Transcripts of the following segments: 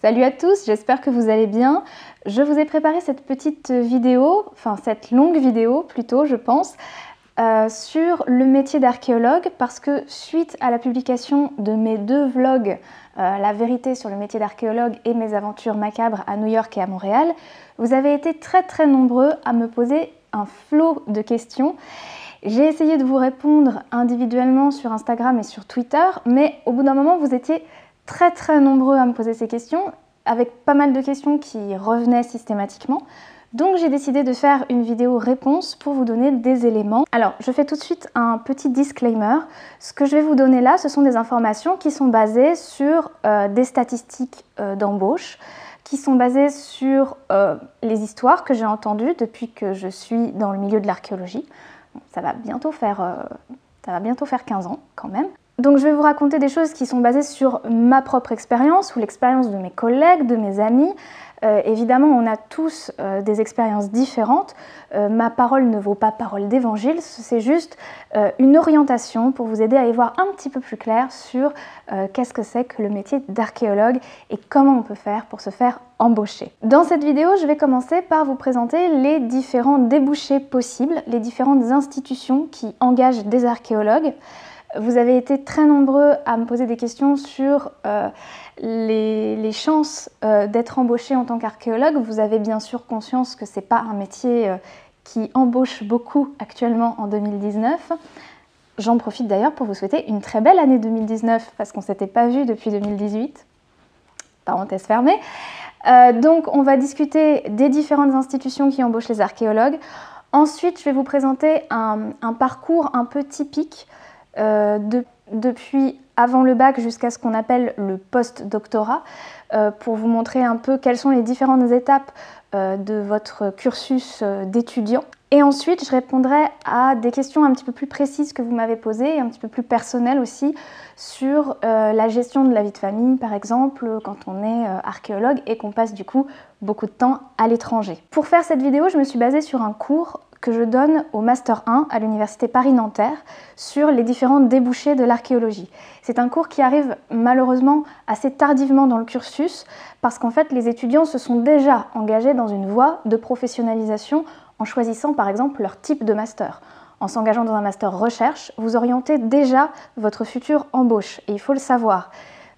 Salut à tous, j'espère que vous allez bien. Je vous ai préparé cette petite vidéo, enfin cette longue vidéo plutôt je pense, sur le métier d'archéologue parce que suite à la publication de mes deux vlogs, La vérité sur le métier d'archéologue et mes aventures macabres à New York et à Montréal, vous avez été très nombreux à me poser un flot de questions. J'ai essayé de vous répondre individuellement sur Instagram et sur Twitter, mais au bout d'un moment vous étiez très nombreux à me poser ces questions, avec pas mal de questions qui revenaient systématiquement. Donc j'ai décidé de faire une vidéo réponse pour vous donner des éléments. Alors je fais tout de suite un petit disclaimer. Ce que je vais vous donner là, ce sont des informations qui sont basées sur des statistiques d'embauche, qui sont basées sur les histoires que j'ai entendues depuis que je suis dans le milieu de l'archéologie. Bon, ça va bientôt faire 15 ans quand même. Donc je vais vous raconter des choses qui sont basées sur ma propre expérience ou l'expérience de mes collègues, de mes amis. Évidemment, on a tous des expériences différentes. Ma parole ne vaut pas parole d'évangile, c'est juste une orientation pour vous aider à y voir un petit peu plus clair sur qu'est-ce que c'est que le métier d'archéologue et comment on peut faire pour se faire embaucher. Dans cette vidéo, je vais commencer par vous présenter les différents débouchés possibles, les différentes institutions qui engagent des archéologues. Vous avez été très nombreux à me poser des questions sur les chances d'être embauché en tant qu'archéologue. Vous avez bien sûr conscience que ce n'est pas un métier qui embauche beaucoup actuellement en 2019. J'en profite d'ailleurs pour vous souhaiter une très belle année 2019 parce qu'on ne s'était pas vu depuis 2018. Parenthèse fermée. Donc on va discuter des différentes institutions qui embauchent les archéologues. Ensuite, je vais vous présenter un parcours un peu typique depuis avant le bac jusqu'à ce qu'on appelle le post-doctorat pour vous montrer un peu quelles sont les différentes étapes de votre cursus d'étudiant. Et ensuite, je répondrai à des questions un petit peu plus précises que vous m'avez posées et un petit peu plus personnelles aussi sur la gestion de la vie de famille, par exemple, quand on est archéologue et qu'on passe du coup beaucoup de temps à l'étranger. Pour faire cette vidéo, je me suis basée sur un cours que je donne au Master 1 à l'Université Paris-Nanterre sur les différents débouchés de l'archéologie. C'est un cours qui arrive malheureusement assez tardivement dans le cursus parce qu'en fait les étudiants se sont déjà engagés dans une voie de professionnalisation en choisissant par exemple leur type de master. En s'engageant dans un master recherche, vous orientez déjà votre future embauche et il faut le savoir.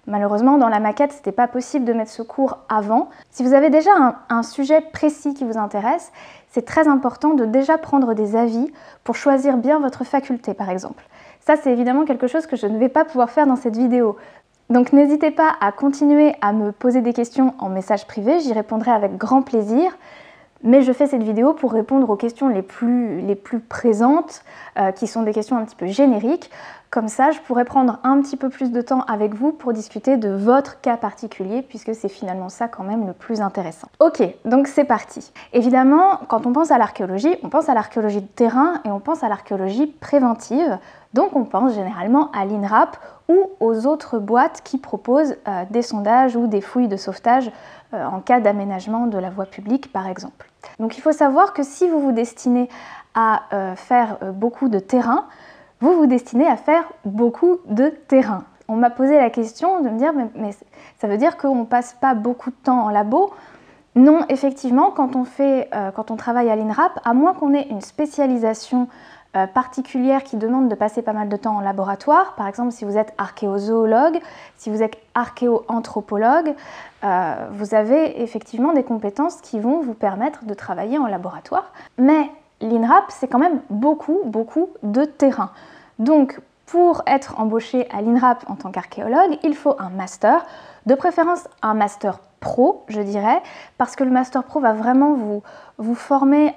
Malheureusement, dans la maquette, ce n'était pas possible de mettre ce cours avant. Si vous avez déjà un sujet précis qui vous intéresse, c'est très important de déjà prendre des avis pour choisir bien votre faculté, par exemple. Ça, c'est évidemment quelque chose que je ne vais pas pouvoir faire dans cette vidéo. Donc n'hésitez pas à continuer à me poser des questions en message privé, j'y répondrai avec grand plaisir. Mais je fais cette vidéo pour répondre aux questions les plus présentes, qui sont des questions un petit peu génériques. Comme ça, je pourrais prendre un petit peu plus de temps avec vous pour discuter de votre cas particulier, puisque c'est finalement ça quand même le plus intéressant. Ok, donc c'est parti. Évidemment, quand on pense à l'archéologie de terrain et on pense à l'archéologie préventive. Donc on pense généralement à l'INRAP ou aux autres boîtes qui proposent des sondages ou des fouilles de sauvetage en cas d'aménagement de la voie publique par exemple. Donc il faut savoir que si vous vous destinez à faire beaucoup de terrain, vous vous destinez à faire beaucoup de terrain. On m'a posé la question de me dire mais ça veut dire qu'on ne passe pas beaucoup de temps en labo? Non, effectivement, quand on travaille à l'INRAP, à moins qu'on ait une spécialisation particulière qui demande de passer pas mal de temps en laboratoire, par exemple si vous êtes archéozoologue, si vous êtes archéoanthropologue, vous avez effectivement des compétences qui vont vous permettre de travailler en laboratoire. Mais l'INRAP, c'est quand même beaucoup de terrain. Donc pour être embauché à l'INRAP en tant qu'archéologue, il faut un master, de préférence un master pro, je dirais, parce que le master pro va vraiment vous former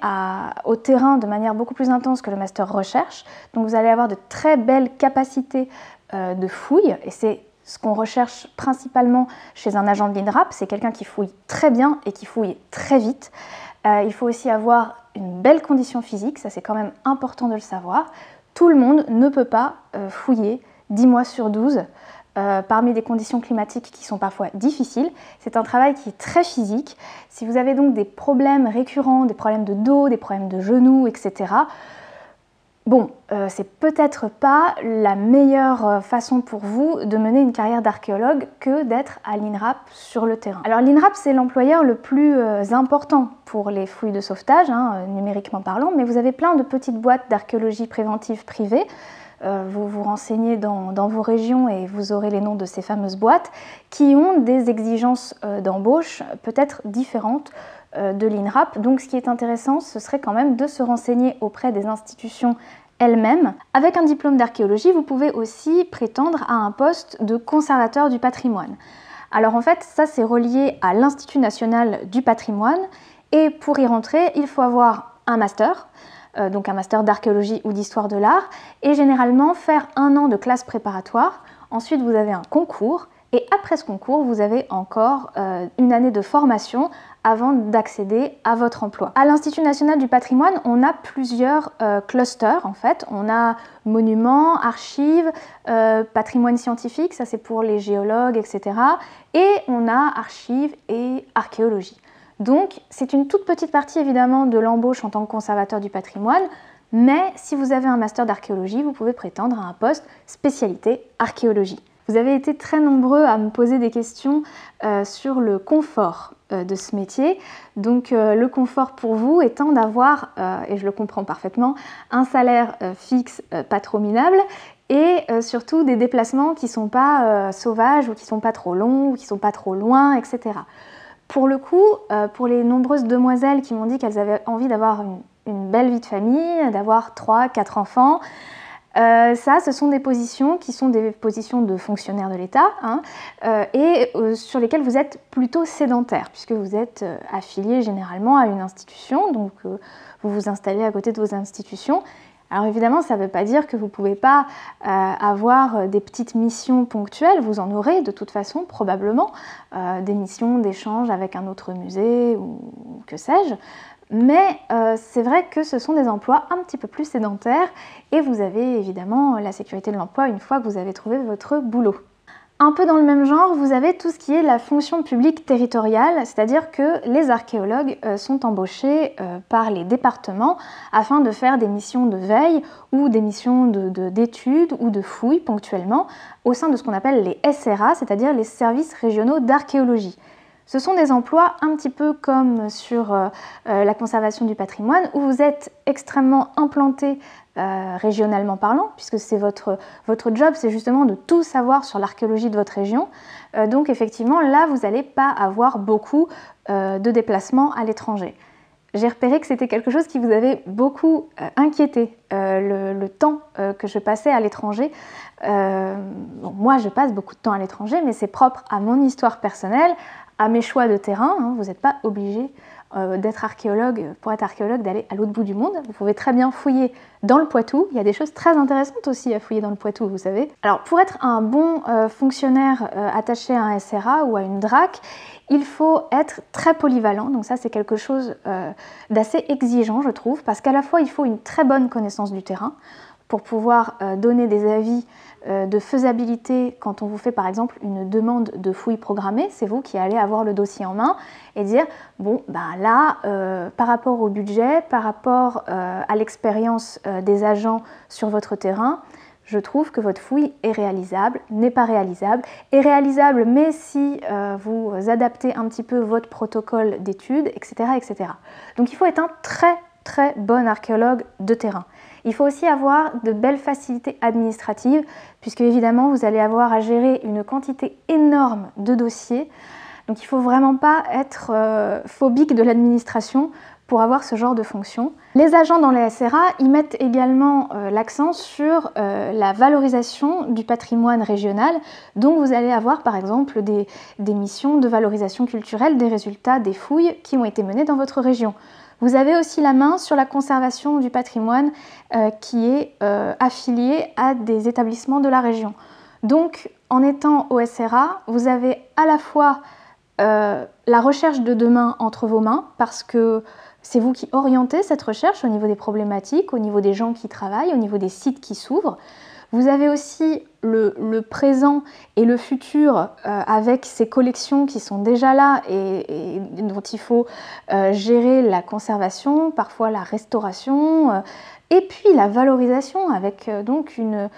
au terrain de manière beaucoup plus intense que le master recherche. Donc vous allez avoir de très belles capacités de fouille, et c'est ce qu'on recherche principalement chez un agent de l'INRAP, c'est quelqu'un qui fouille très bien et qui fouille très vite. Il faut aussi avoir une belle condition physique, ça c'est quand même important de le savoir. Tout le monde ne peut pas fouiller 10 mois sur 12 parmi des conditions climatiques qui sont parfois difficiles. C'est un travail qui est très physique. Si vous avez donc des problèmes récurrents, des problèmes de dos, des problèmes de genoux, etc., Bon, c'est peut-être pas la meilleure façon pour vous de mener une carrière d'archéologue que d'être à l'INRAP sur le terrain. Alors l'INRAP, c'est l'employeur le plus important pour les fouilles de sauvetage, numériquement parlant, mais vous avez plein de petites boîtes d'archéologie préventive privées. Vous vous renseignez dans vos régions et vous aurez les noms de ces fameuses boîtes qui ont des exigences d'embauche peut-être différentes de l'INRAP. Donc ce qui est intéressant, ce serait quand même de se renseigner auprès des institutions elles-mêmes. Avec un diplôme d'archéologie, vous pouvez aussi prétendre à un poste de conservateur du patrimoine. Alors en fait, ça c'est relié à l'Institut national du patrimoine et pour y rentrer, il faut avoir un master, donc un master d'archéologie ou d'histoire de l'art, et généralement faire 1 an de classe préparatoire. Ensuite, vous avez un concours, et après ce concours, vous avez encore 1 année de formation avant d'accéder à votre emploi. À l'Institut national du patrimoine, on a plusieurs clusters en fait. On a monuments, archives, patrimoine scientifique, ça c'est pour les géologues, etc. Et on a archives et archéologie. Donc c'est une toute petite partie évidemment de l'embauche en tant que conservateur du patrimoine, mais si vous avez un master d'archéologie, vous pouvez prétendre à un poste spécialité archéologie. Vous avez été très nombreux à me poser des questions sur le confort de ce métier. Donc le confort pour vous étant d'avoir, et je le comprends parfaitement, un salaire fixe pas trop minable et surtout des déplacements qui ne sont pas sauvages ou qui ne sont pas trop longs ou qui ne sont pas trop loin, etc. Pour le coup, pour les nombreuses demoiselles qui m'ont dit qu'elles avaient envie d'avoir une belle vie de famille, d'avoir 3, 4 enfants, ce sont des positions qui sont des positions de fonctionnaires de l'État et sur lesquelles vous êtes plutôt sédentaire puisque vous êtes affilié généralement à une institution, donc vous vous installez à côté de vos institutions. Alors évidemment, ça ne veut pas dire que vous ne pouvez pas avoir des petites missions ponctuelles, vous en aurez de toute façon probablement, des missions d'échange avec un autre musée ou que sais-je. Mais c'est vrai que ce sont des emplois un petit peu plus sédentaires et vous avez évidemment la sécurité de l'emploi une fois que vous avez trouvé votre boulot. Un peu dans le même genre, vous avez tout ce qui est la fonction publique territoriale, c'est-à-dire que les archéologues sont embauchés par les départements afin de faire des missions de veille ou des missions d'études ou de fouilles ponctuellement au sein de ce qu'on appelle les SRA, c'est-à-dire les services régionaux d'archéologie. Ce sont des emplois un petit peu comme sur la conservation du patrimoine où vous êtes extrêmement implanté régionalement parlant, puisque c'est votre job, c'est justement de tout savoir sur l'archéologie de votre région. Donc effectivement, là, vous n'allez pas avoir beaucoup de déplacements à l'étranger. J'ai repéré que c'était quelque chose qui vous avait beaucoup inquiété, le temps que je passais à l'étranger. Bon, moi, je passe beaucoup de temps à l'étranger, mais c'est propre à mon histoire personnelle, à mes choix de terrain. Vous n'êtes pas obligé d'être archéologue, pour être archéologue, d'aller à l'autre bout du monde. Vous pouvez très bien fouiller dans le Poitou. Il y a des choses très intéressantes aussi à fouiller dans le Poitou, vous savez. Alors, pour être un bon fonctionnaire attaché à un SRA ou à une DRAC, il faut être très polyvalent. Donc ça, c'est quelque chose d'assez exigeant, je trouve, parce qu'à la fois, il faut une très bonne connaissance du terrain pour pouvoir donner des avis de faisabilité quand on vous fait par exemple une demande de fouille programmée. C'est vous qui allez avoir le dossier en main et dire bon ben là par rapport au budget, par rapport à l'expérience des agents sur votre terrain, je trouve que votre fouille est réalisable, n'est pas réalisable, est réalisable mais si vous adaptez un petit peu votre protocole d'études, etc., etc. Donc il faut être un très bon archéologue de terrain. Il faut aussi avoir de belles facilités administratives, puisque évidemment vous allez avoir à gérer une quantité énorme de dossiers. Donc il ne faut vraiment pas être phobique de l'administration pour avoir ce genre de fonction. Les agents dans les SRA, ils mettent également l'accent sur la valorisation du patrimoine régional, donc vous allez avoir par exemple des missions de valorisation culturelle des résultats des fouilles qui ont été menées dans votre région. Vous avez aussi la main sur la conservation du patrimoine qui est affilié à des établissements de la région. Donc, en étant au SRA, vous avez à la fois la recherche de demain entre vos mains, parce que c'est vous qui orientez cette recherche au niveau des problématiques, au niveau des gens qui travaillent, au niveau des sites qui s'ouvrent. Vous avez aussi le présent et le futur avec ces collections qui sont déjà là et dont il faut gérer la conservation, parfois la restauration, et puis la valorisation avec donc un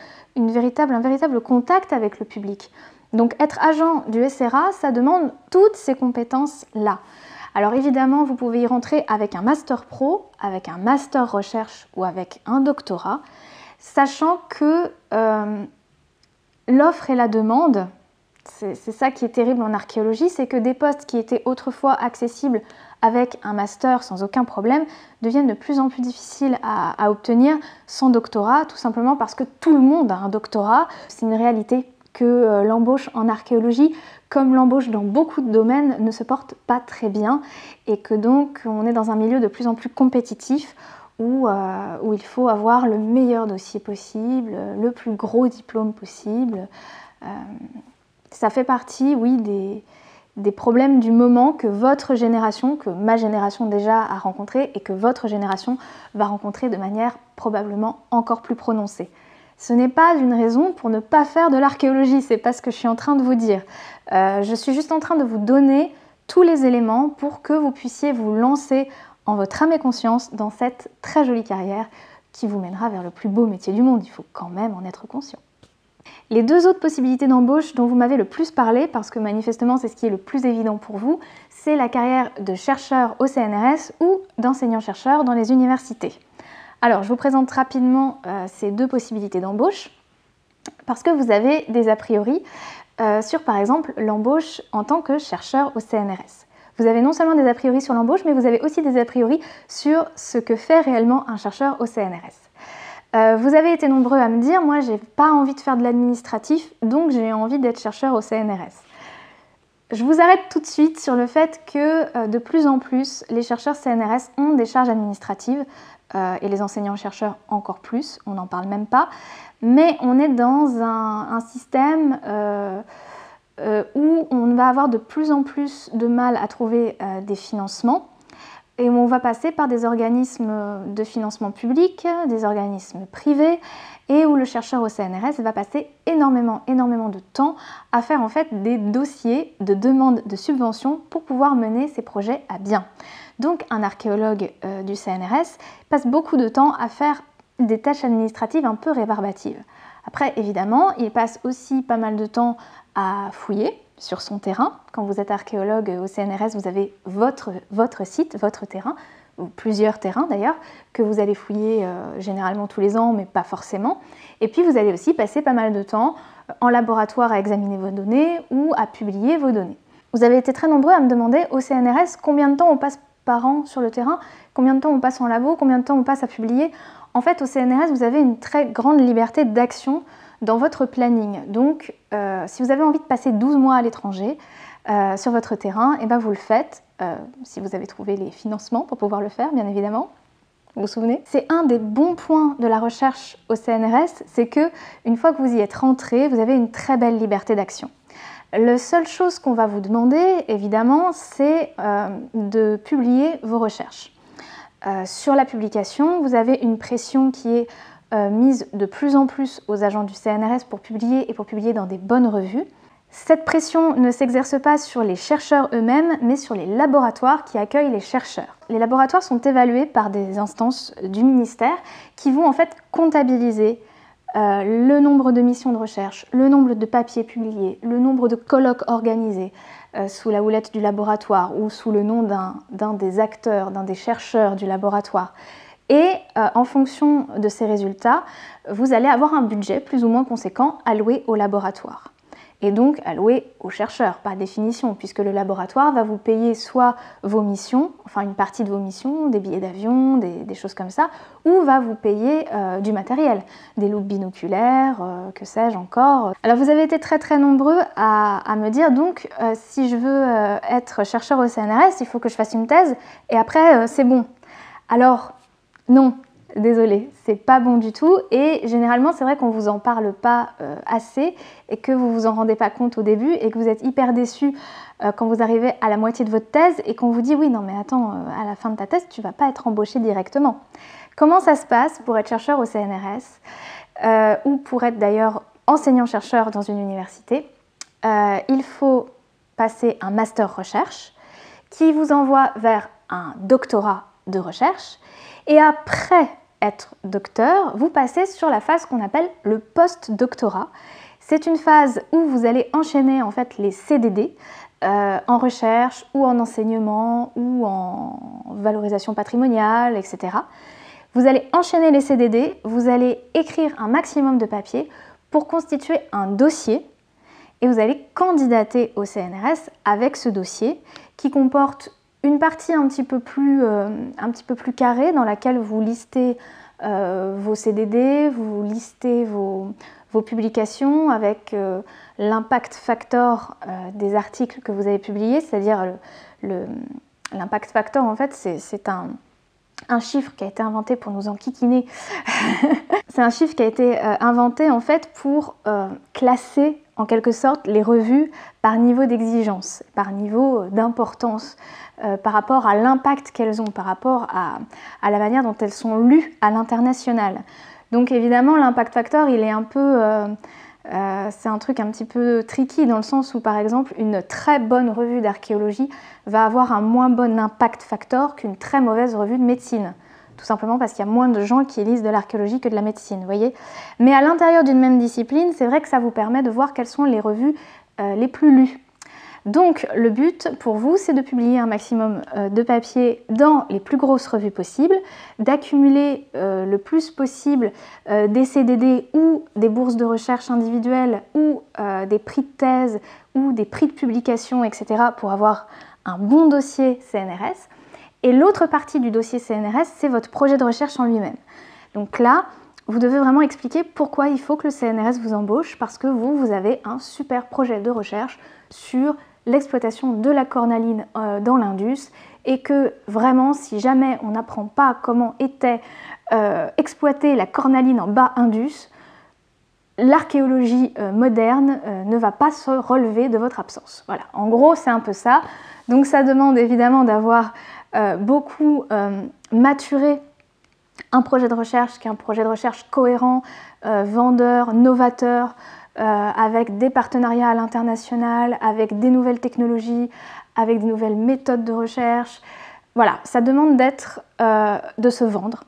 véritable contact avec le public. Donc être agent du SRA, ça demande toutes ces compétences-là. Alors évidemment, vous pouvez y rentrer avec un master pro, avec un master recherche ou avec un doctorat, sachant que l'offre et la demande, c'est ça qui est terrible en archéologie, c'est que des postes qui étaient autrefois accessibles avec un master sans aucun problème deviennent de plus en plus difficiles à obtenir sans doctorat, tout simplement parce que tout le monde a un doctorat. C'est une réalité que l'embauche en archéologie, comme l'embauche dans beaucoup de domaines, ne se porte pas très bien et que donc on est dans un milieu de plus en plus compétitif où il faut avoir le meilleur dossier possible, le plus gros diplôme possible. Ça fait partie, oui, des problèmes du moment que votre génération, que ma génération déjà a rencontré et que votre génération va rencontrer de manière probablement encore plus prononcée. Ce n'est pas une raison pour ne pas faire de l'archéologie, c'est pas ce que je suis en train de vous dire. Je suis juste en train de vous donner tous les éléments pour que vous puissiez vous lancer en votre âme et conscience dans cette très jolie carrière qui vous mènera vers le plus beau métier du monde. Il faut quand même en être conscient. Les deux autres possibilités d'embauche dont vous m'avez le plus parlé, parce que manifestement c'est ce qui est le plus évident pour vous, c'est la carrière de chercheur au CNRS ou d'enseignant-chercheur dans les universités. Alors je vous présente rapidement ces deux possibilités d'embauche, parce que vous avez des a priori sur par exemple l'embauche en tant que chercheur au CNRS. Vous avez non seulement des a priori sur l'embauche, mais vous avez aussi des a priori sur ce que fait réellement un chercheur au CNRS. Vous avez été nombreux à me dire, moi j'ai pas envie de faire de l'administratif, donc j'ai envie d'être chercheur au CNRS. Je vous arrête tout de suite sur le fait que de plus en plus, les chercheurs CNRS ont des charges administratives, et les enseignants-chercheurs encore plus, on n'en parle même pas, mais on est dans un système où on va avoir de plus en plus de mal à trouver des financements, et on va passer par des organismes de financement public, des organismes privés, et où le chercheur au CNRS va passer énormément de temps à faire en fait des dossiers de demande de subvention pour pouvoir mener ses projets à bien. Donc un archéologue du CNRS passe beaucoup de temps à faire des tâches administratives un peu rébarbatives. Après, évidemment, il passe aussi pas mal de temps à fouiller sur son terrain. Quand vous êtes archéologue au CNRS, vous avez votre site, votre terrain, ou plusieurs terrains d'ailleurs, que vous allez fouiller généralement tous les ans, mais pas forcément. Et puis vous allez aussi passer pas mal de temps en laboratoire à examiner vos données ou à publier vos données. Vous avez été très nombreux à me demander au CNRS combien de temps on passe par an sur le terrain, combien de temps on passe en labo, combien de temps on passe à publier. En fait, au CNRS, vous avez une très grande liberté d'action dans votre planning. Donc, si vous avez envie de passer 12 mois à l'étranger sur votre terrain, et ben vous le faites, si vous avez trouvé les financements pour pouvoir le faire, bien évidemment. Vous vous souvenez? C'est un des bons points de la recherche au CNRS, c'est que une fois que vous y êtes rentré, vous avez une très belle liberté d'action. La seule chose qu'on va vous demander, évidemment, c'est de publier vos recherches. Sur la publication, vous avez une pression qui est mise de plus en plus aux agents du CNRS pour publier et pour publier dans des bonnes revues. Cette pression ne s'exerce pas sur les chercheurs eux-mêmes, mais sur les laboratoires qui accueillent les chercheurs. Les laboratoires sont évalués par des instances du ministère qui vont en fait comptabiliser le nombre de missions de recherche, le nombre de papiers publiés, le nombre de colloques organisés sous la houlette du laboratoire ou sous le nom d'un des acteurs, d'un des chercheurs du laboratoire. Et en fonction de ces résultats, vous allez avoir un budget plus ou moins conséquent alloué au laboratoire. Et donc alloué aux chercheurs par définition, puisque le laboratoire va vous payer soit vos missions, enfin une partie de vos missions, des billets d'avion, des choses comme ça, ou va vous payer du matériel, des loupes binoculaires, que sais-je encore. Alors vous avez été très nombreux à me dire donc si je veux être chercheur au CNRS, il faut que je fasse une thèse et après c'est bon. Alors non. Désolée, c'est pas bon du tout et généralement c'est vrai qu'on vous en parle pas assez et que vous vous en rendez pas compte au début et que vous êtes hyper déçus quand vous arrivez à la moitié de votre thèse et qu'on vous dit oui non mais attends, à la fin de ta thèse tu vas pas être embauché directement. Comment ça se passe pour être chercheur au CNRS? ou pour être d'ailleurs enseignant-chercheur dans une université, il faut passer un master recherche qui vous envoie vers un doctorat de recherche. Et après être docteur, vous passez sur la phase qu'on appelle le post-doctorat. C'est une phase où vous allez enchaîner en fait les CDD en recherche ou en enseignement ou en valorisation patrimoniale, etc. Vous allez enchaîner les CDD, vous allez écrire un maximum de papiers pour constituer un dossier et vous allez candidater au CNRS avec ce dossier qui comporte une partie un petit peu plus carrée dans laquelle vous listez vos CDD, vous listez vos publications avec l'impact factor des articles que vous avez publiés, c'est-à-dire l'impact factor en fait c'est un chiffre qui a été inventé pour nous enquiquiner. C'est un chiffre qui a été inventé en fait pour classer en quelque sorte les revues par niveau d'exigence, par niveau d'importance, par rapport à l'impact qu'elles ont, par rapport à la manière dont elles sont lues à l'international. Donc évidemment l'impact factor il est un peu, c'est un truc un petit peu tricky dans le sens où par exemple une très bonne revue d'archéologie va avoir un moins bon impact factor qu'une très mauvaise revue de médecine. Tout simplement parce qu'il y a moins de gens qui lisent de l'archéologie que de la médecine, vous voyez. Mais à l'intérieur d'une même discipline, c'est vrai que ça vous permet de voir quelles sont les revues les plus lues. Donc le but pour vous, c'est de publier un maximum de papiers dans les plus grosses revues possibles, d'accumuler le plus possible des CDD ou des bourses de recherche individuelles ou des prix de thèse ou des prix de publication, etc. pour avoir un bon dossier CNRS. Et l'autre partie du dossier CNRS, c'est votre projet de recherche en lui-même. Donc là, vous devez vraiment expliquer pourquoi il faut que le CNRS vous embauche, parce que vous avez un super projet de recherche sur l'exploitation de la cornaline dans l'Indus et que vraiment, si jamais on n'apprend pas comment était exploitée la cornaline en bas Indus, l'archéologie moderne ne va pas se relever de votre absence. Voilà, en gros, c'est un peu ça. Donc ça demande évidemment d'avoir beaucoup maturé un projet de recherche qui est un projet de recherche cohérent, vendeur, novateur, avec des partenariats à l'international, avec des nouvelles technologies, avec des nouvelles méthodes de recherche. Voilà, ça demande de se vendre.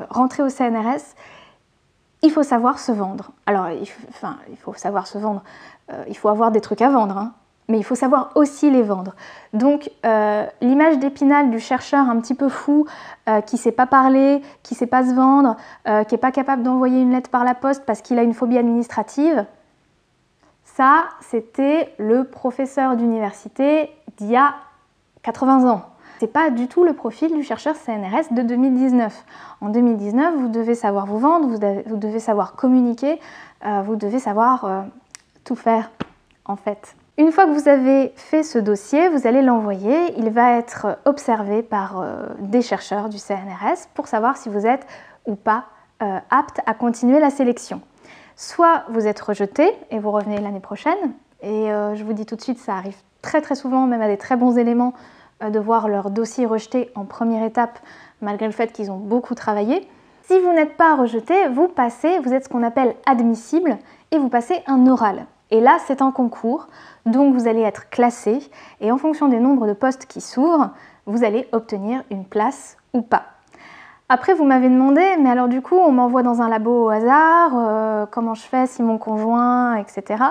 Rentrer au CNRS, il faut savoir se vendre. Alors, il faut savoir se vendre, il faut avoir des trucs à vendre, hein, mais il faut savoir aussi les vendre. Donc, l'image d'Épinal du chercheur un petit peu fou, qui ne sait pas parler, qui ne sait pas se vendre, qui n'est pas capable d'envoyer une lettre par la poste parce qu'il a une phobie administrative, ça, c'était le professeur d'université d'il y a 80 ans. Ce n'est pas du tout le profil du chercheur CNRS de 2019. En 2019, vous devez savoir vous vendre, vous devez savoir communiquer, vous devez savoir tout faire, en fait. Une fois que vous avez fait ce dossier, vous allez l'envoyer. Il va être observé par des chercheurs du CNRS pour savoir si vous êtes ou pas apte à continuer la sélection. Soit vous êtes rejeté et vous revenez l'année prochaine, et je vous dis tout de suite, ça arrive très très souvent, même à des très bons éléments, de voir leur dossier rejeté en première étape, malgré le fait qu'ils ont beaucoup travaillé. Si vous n'êtes pas rejeté, vous êtes ce qu'on appelle admissible, et vous passez un oral. Et là, c'est un concours, donc vous allez être classé, et en fonction des nombres de postes qui s'ouvrent, vous allez obtenir une place ou pas. Après, vous m'avez demandé, mais alors du coup, on m'envoie dans un labo au hasard, comment je fais si mon conjoint, etc.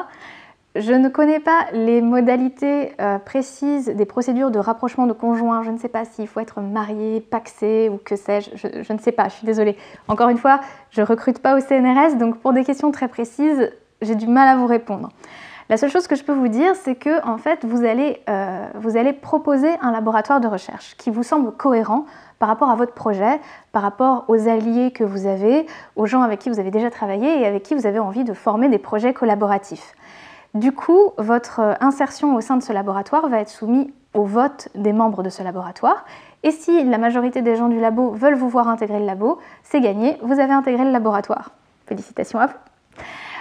Je ne connais pas les modalités précises des procédures de rapprochement de conjoints. Je ne sais pas s'il faut être marié, pacsé ou que sais-je. Je ne sais pas, je suis désolée. Encore une fois, je ne recrute pas au CNRS, donc pour des questions très précises, j'ai du mal à vous répondre. La seule chose que je peux vous dire, c'est que en fait, vous allez proposer un laboratoire de recherche qui vous semble cohérent par rapport à votre projet, par rapport aux alliés que vous avez, aux gens avec qui vous avez déjà travaillé et avec qui vous avez envie de former des projets collaboratifs. Du coup, votre insertion au sein de ce laboratoire va être soumise au vote des membres de ce laboratoire. Et si la majorité des gens du labo veulent vous voir intégrer le labo, c'est gagné, vous avez intégré le laboratoire. Félicitations à vous.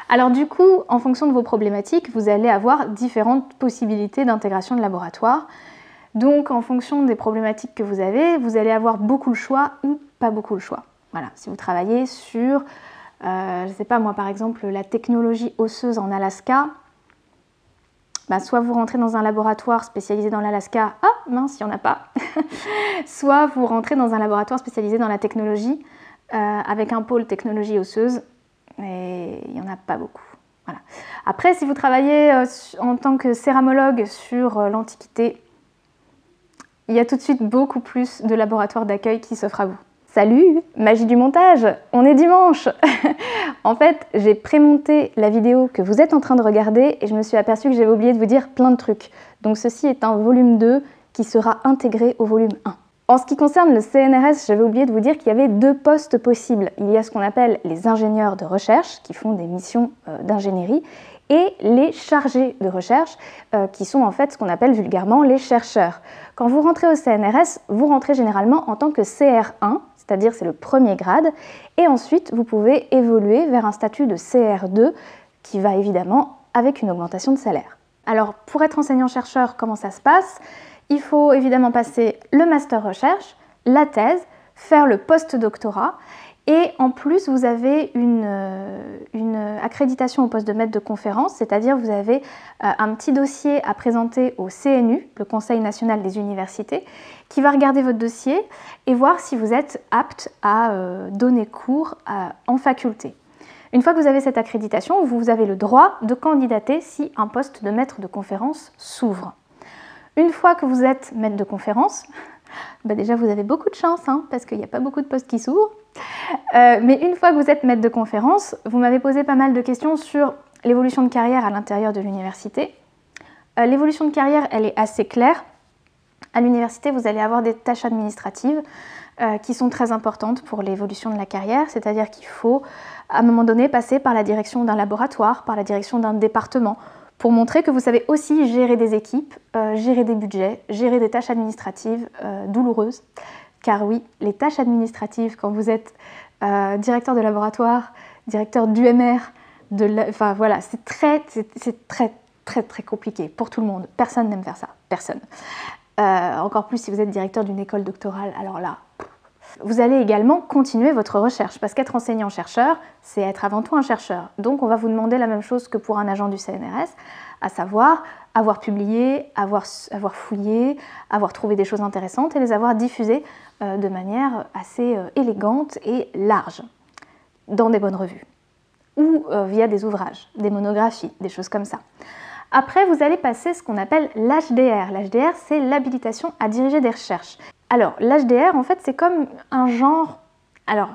Alors du coup, en fonction de vos problématiques, vous allez avoir différentes possibilités d'intégration de laboratoire. Donc en fonction des problématiques que vous allez avoir beaucoup le choix ou pas beaucoup le choix. Voilà, si vous travaillez sur je ne sais pas moi par exemple la technologie osseuse en Alaska, soit vous rentrez dans un laboratoire spécialisé dans l'Alaska, ah mince, il n'y en a pas, soit vous rentrez dans un laboratoire spécialisé dans la technologie avec un pôle technologie osseuse, et il n'y en a pas beaucoup. Voilà. Après, si vous travaillez en tant que céramologue sur l'Antiquité, il y a tout de suite beaucoup plus de laboratoires d'accueil qui s'offrent à vous. Salut, magie du montage, on est dimanche. En fait, j'ai prémonté la vidéo que vous êtes en train de regarder et je me suis aperçue que j'avais oublié de vous dire plein de trucs. Donc ceci est un volume 2 qui sera intégré au volume 1. En ce qui concerne le CNRS, j'avais oublié de vous dire qu'il y avait 2 postes possibles. Il y a ce qu'on appelle les ingénieurs de recherche qui font des missions d'ingénierie et les chargés de recherche qui sont en fait ce qu'on appelle vulgairement les chercheurs. Quand vous rentrez au CNRS, vous rentrez généralement en tant que CR1, c'est-à-dire c'est le premier grade, et ensuite vous pouvez évoluer vers un statut de CR2 qui va évidemment avec une augmentation de salaire. Alors pour être enseignant-chercheur, comment ça se passe? Il faut évidemment passer le master recherche, la thèse, faire le post-doctorat, et en plus vous avez une accréditation au poste de maître de conférence, c'est-à-dire vous avez un petit dossier à présenter au CNU, le Conseil national des universités, qui va regarder votre dossier et voir si vous êtes apte à donner cours en faculté. Une fois que vous avez cette accréditation, vous avez le droit de candidater si un poste de maître de conférence s'ouvre. Une fois que vous êtes maître de conférence, déjà vous avez beaucoup de chance parce qu'il n'y a pas beaucoup de postes qui s'ouvrent. Mais une fois que vous êtes maître de conférence, vous m'avez posé pas mal de questions sur l'évolution de carrière à l'intérieur de l'université. L'évolution de carrière, elle est assez claire. À l'université, vous allez avoir des tâches administratives qui sont très importantes pour l'évolution de la carrière, c'est-à-dire qu'il faut à un moment donné passer par la direction d'un laboratoire, par la direction d'un département, pour montrer que vous savez aussi gérer des équipes, gérer des budgets, gérer des tâches administratives douloureuses. Car oui, les tâches administratives, quand vous êtes directeur de laboratoire, directeur d'UMR, enfin voilà, c'est très compliqué pour tout le monde. Personne n'aime faire ça, personne. Encore plus si vous êtes directeur d'une école doctorale, alors là... Vous allez également continuer votre recherche, parce qu'être enseignant-chercheur, c'est être avant tout un chercheur. Donc on va vous demander la même chose que pour un agent du CNRS, à savoir avoir publié, avoir fouillé, avoir trouvé des choses intéressantes et les avoir diffusées de manière assez élégante et large, dans des bonnes revues, ou via des ouvrages, des monographies, des choses comme ça. Après, vous allez passer ce qu'on appelle l'HDR. L'HDR, c'est l'habilitation à diriger des recherches. Alors, l'HDR, en fait, c'est comme un genre... Alors,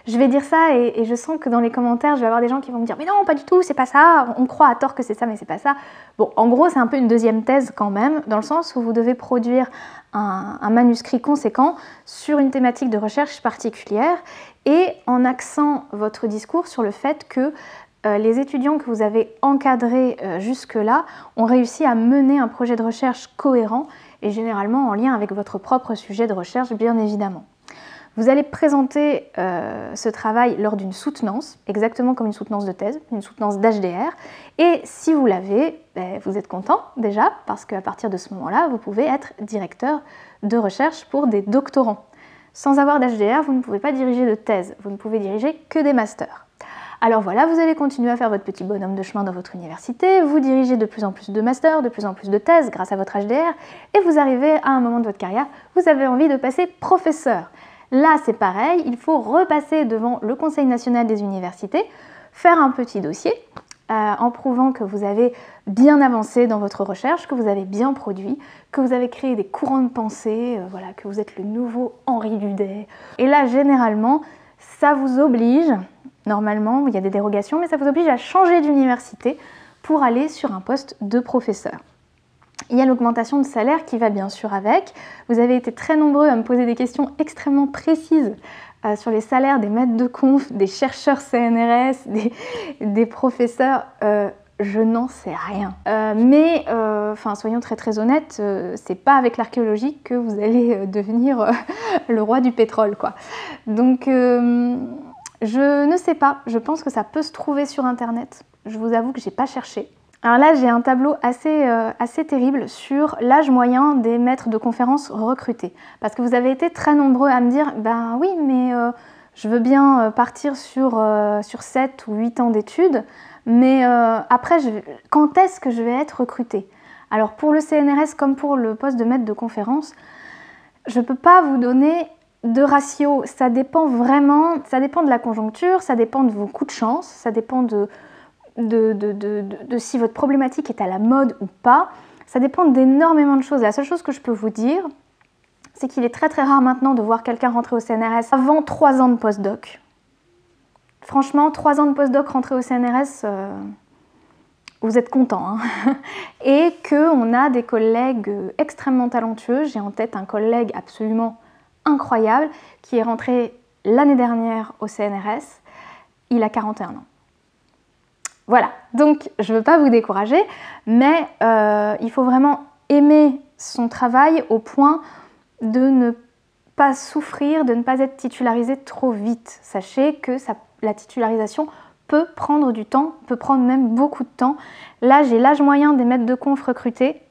je vais dire ça et je sens que dans les commentaires, je vais avoir des gens qui vont me dire « Mais non, pas du tout, c'est pas ça, on croit à tort que c'est ça, mais c'est pas ça. » Bon, en gros, c'est un peu une deuxième thèse quand même, dans le sens où vous devez produire un manuscrit conséquent sur une thématique de recherche particulière et en axant votre discours sur le fait que les étudiants que vous avez encadrés jusque-là ont réussi à mener un projet de recherche cohérent et généralement en lien avec votre propre sujet de recherche, bien évidemment. Vous allez présenter ce travail lors d'une soutenance, exactement comme une soutenance de thèse, une soutenance d'HDR, et si vous l'avez, vous êtes content déjà, parce qu'à partir de ce moment-là, vous pouvez être directeur de recherche pour des doctorants. Sans avoir d'HDR, vous ne pouvez pas diriger de thèse, vous ne pouvez diriger que des masters. Alors voilà, vous allez continuer à faire votre petit bonhomme de chemin dans votre université, vous dirigez de plus en plus de masters, de plus en plus de thèses grâce à votre HDR, et vous arrivez à un moment de votre carrière, vous avez envie de passer professeur. Là, c'est pareil, il faut repasser devant le Conseil national des universités, faire un petit dossier en prouvant que vous avez bien avancé dans votre recherche, que vous avez bien produit, que vous avez créé des courants de pensée, voilà, que vous êtes le nouveau Henri Dudet. Et là, généralement, ça vous oblige... Normalement, il y a des dérogations, mais ça vous oblige à changer d'université pour aller sur un poste de professeur. Il y a l'augmentation de salaire qui va bien sûr avec. Vous avez été très nombreux à me poser des questions extrêmement précises sur les salaires des maîtres de conf, des chercheurs CNRS, des professeurs. Je n'en sais rien. Mais soyons très honnêtes, c'est pas avec l'archéologie que vous allez devenir le roi du pétrole, quoi. Donc... je ne sais pas, je pense que ça peut se trouver sur internet. Je vous avoue que j'ai pas cherché. Alors là, j'ai un tableau assez terrible sur l'âge moyen des maîtres de conférences recrutés. Parce que vous avez été très nombreux à me dire « Ben oui, mais Je veux bien partir sur 7 ou 8 ans d'études, mais après, quand est-ce que je vais être recrutée? Alors pour le CNRS comme pour le poste de maître de conférence, je ne peux pas vous donner de ratio. Ça dépend vraiment, ça dépend de la conjoncture, ça dépend de vos coups de chance, ça dépend de si votre problématique est à la mode ou pas. Ça dépend d'énormément de choses. La seule chose que je peux vous dire, c'est qu'il est très très rare maintenant de voir quelqu'un rentrer au CNRS avant 3 ans de postdoc. Franchement, 3 ans de postdoc rentrer au CNRS, vous êtes content, hein. Et qu'on a des collègues extrêmement talentueux. J'ai en tête un collègue absolument incroyable qui est rentré l'année dernière au CNRS. Il a 41 ans. Voilà, donc je ne veux pas vous décourager, mais il faut vraiment aimer son travail au point de ne pas souffrir, de ne pas être titularisé trop vite. Sachez que la titularisation peut prendre du temps, peut prendre même beaucoup de temps. Là, j'ai l'âge moyen des maîtres de conf recrutés.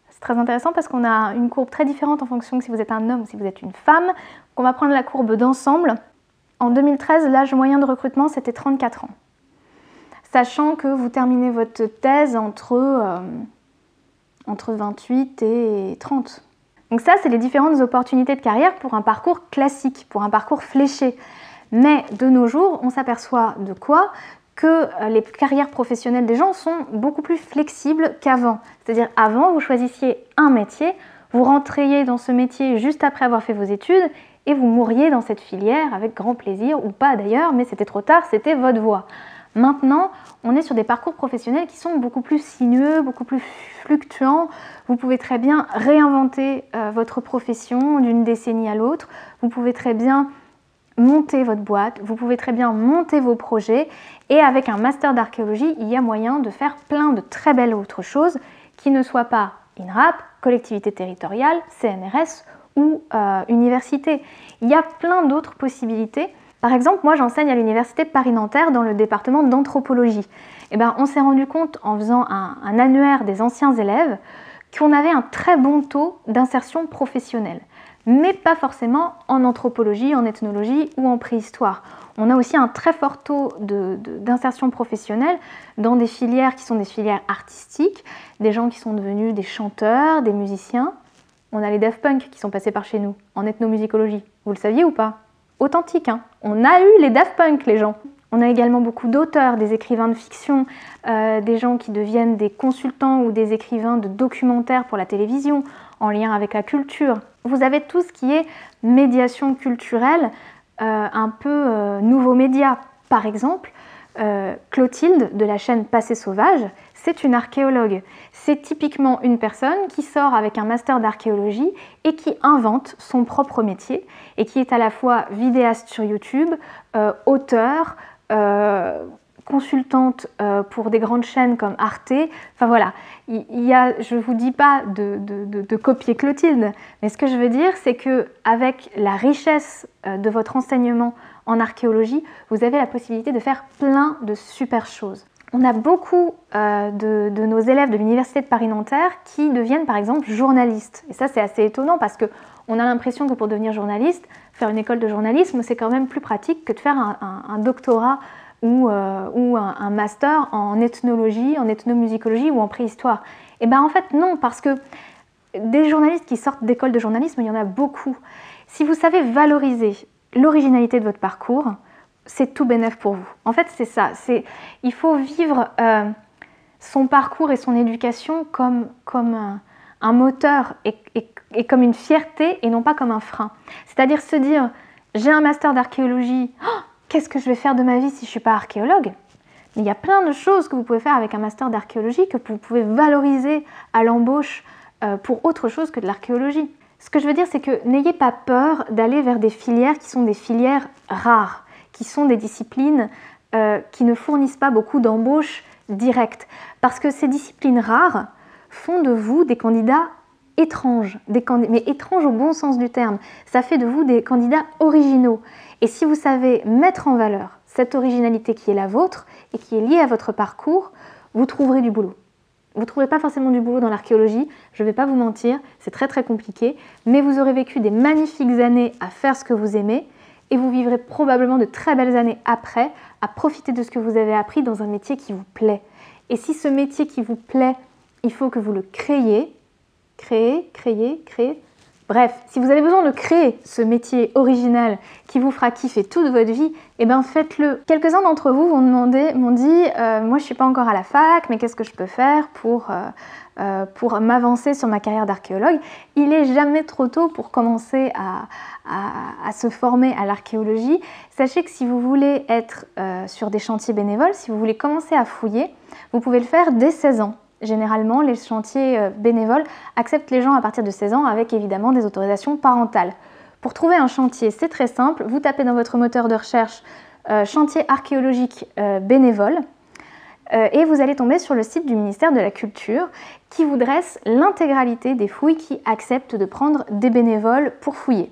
C'est très intéressant parce qu'on a une courbe très différente en fonction de si vous êtes un homme ou si vous êtes une femme. Donc on va prendre la courbe d'ensemble. En 2013, l'âge moyen de recrutement, c'était 34 ans. Sachant que vous terminez votre thèse entre 28 et 30. Donc ça, c'est les différentes opportunités de carrière pour un parcours classique, pour un parcours fléché. Mais de nos jours, on s'aperçoit de quoi? Que les carrières professionnelles des gens sont beaucoup plus flexibles qu'avant. C'est-à-dire avant, vous choisissiez un métier, vous rentriez dans ce métier juste après avoir fait vos études et vous mouriez dans cette filière avec grand plaisir, ou pas d'ailleurs, mais c'était trop tard, c'était votre voie. Maintenant, on est sur des parcours professionnels qui sont beaucoup plus sinueux, beaucoup plus fluctuants. Vous pouvez très bien réinventer votre profession d'une décennie à l'autre. Vous pouvez très bien monter votre boîte, vous pouvez très bien monter vos projets. Et avec un master d'archéologie, il y a moyen de faire plein de très belles autres choses qui ne soient pas INRAP, collectivité territoriale, CNRS ou université. Il y a plein d'autres possibilités. Par exemple, moi j'enseigne à l'université Paris-Nanterre dans le département d'anthropologie. Et on s'est rendu compte en faisant un annuaire des anciens élèves qu'on avait un très bon taux d'insertion professionnelle, mais pas forcément en anthropologie, en ethnologie ou en préhistoire. On a aussi un très fort taux d'insertion professionnelle dans des filières qui sont des filières artistiques, des gens qui sont devenus des chanteurs, des musiciens. On a les Daft Punk qui sont passés par chez nous en ethnomusicologie. Vous le saviez ou pas? Authentique, hein. On a eu les Daft Punk, les gens. On a également beaucoup d'auteurs, des écrivains de fiction, des gens qui deviennent des consultants ou des écrivains de documentaires pour la télévision, en lien avec la culture. Vous avez tout ce qui est médiation culturelle, un peu nouveaux médias. Par exemple, Clotilde de la chaîne Passé Sauvage, c'est une archéologue. C'est typiquement une personne qui sort avec un master d'archéologie et qui invente son propre métier et qui est à la fois vidéaste sur YouTube, auteur, consultante pour des grandes chaînes comme Arte. Enfin voilà, je ne vous dis pas de copier Clotilde, mais ce que je veux dire, c'est qu'avec la richesse de votre enseignement en archéologie, vous avez la possibilité de faire plein de super choses. On a beaucoup de nos élèves de l'université de Paris-Nanterre qui deviennent par exemple journalistes. Et ça, c'est assez étonnant parce qu'on a l'impression que pour devenir journaliste, faire une école de journalisme, c'est quand même plus pratique que de faire un doctorat ou un master en ethnologie, en ethnomusicologie ou en préhistoire. Et bien en fait non, parce que des journalistes qui sortent d'école de journalisme, il y en a beaucoup. Si vous savez valoriser l'originalité de votre parcours, c'est tout bénef pour vous. En fait, c'est ça. Il faut vivre son parcours et son éducation comme un moteur et comme une fierté et non pas comme un frein. C'est-à-dire se dire, j'ai un master d'archéologie, oh, qu'est-ce que je vais faire de ma vie si je ne suis pas archéologue? Mais il y a plein de choses que vous pouvez faire avec un master d'archéologie que vous pouvez valoriser à l'embauche pour autre chose que de l'archéologie. Ce que je veux dire, c'est que n'ayez pas peur d'aller vers des filières qui sont des filières rares, qui sont des disciplines qui ne fournissent pas beaucoup d'embauches directes. Parce que ces disciplines rares font de vous des candidats étranges, mais étranges au bon sens du terme. Ça fait de vous des candidats originaux. Et si vous savez mettre en valeur cette originalité qui est la vôtre et qui est liée à votre parcours, vous trouverez du boulot. Vous ne trouverez pas forcément du boulot dans l'archéologie, je ne vais pas vous mentir, c'est très très compliqué, mais vous aurez vécu des magnifiques années à faire ce que vous aimez et vous vivrez probablement de très belles années après à profiter de ce que vous avez appris dans un métier qui vous plaît. Et si ce métier qui vous plaît, il faut que vous le créez. Bref, si vous avez besoin de créer ce métier original qui vous fera kiffer toute votre vie, eh bien faites-le. Quelques-uns d'entre vous m'ont dit moi je ne suis pas encore à la fac, mais qu'est-ce que je peux faire pour m'avancer sur ma carrière d'archéologue? Il n'est jamais trop tôt pour commencer à se former à l'archéologie. Sachez que si vous voulez être sur des chantiers bénévoles, si vous voulez commencer à fouiller, vous pouvez le faire dès 16 ans. Généralement, les chantiers bénévoles acceptent les gens à partir de 16 ans avec évidemment des autorisations parentales. Pour trouver un chantier, c'est très simple. Vous tapez dans votre moteur de recherche chantier archéologique bénévole et vous allez tomber sur le site du ministère de la Culture qui vous dresse l'intégralité des fouilles qui acceptent de prendre des bénévoles pour fouiller.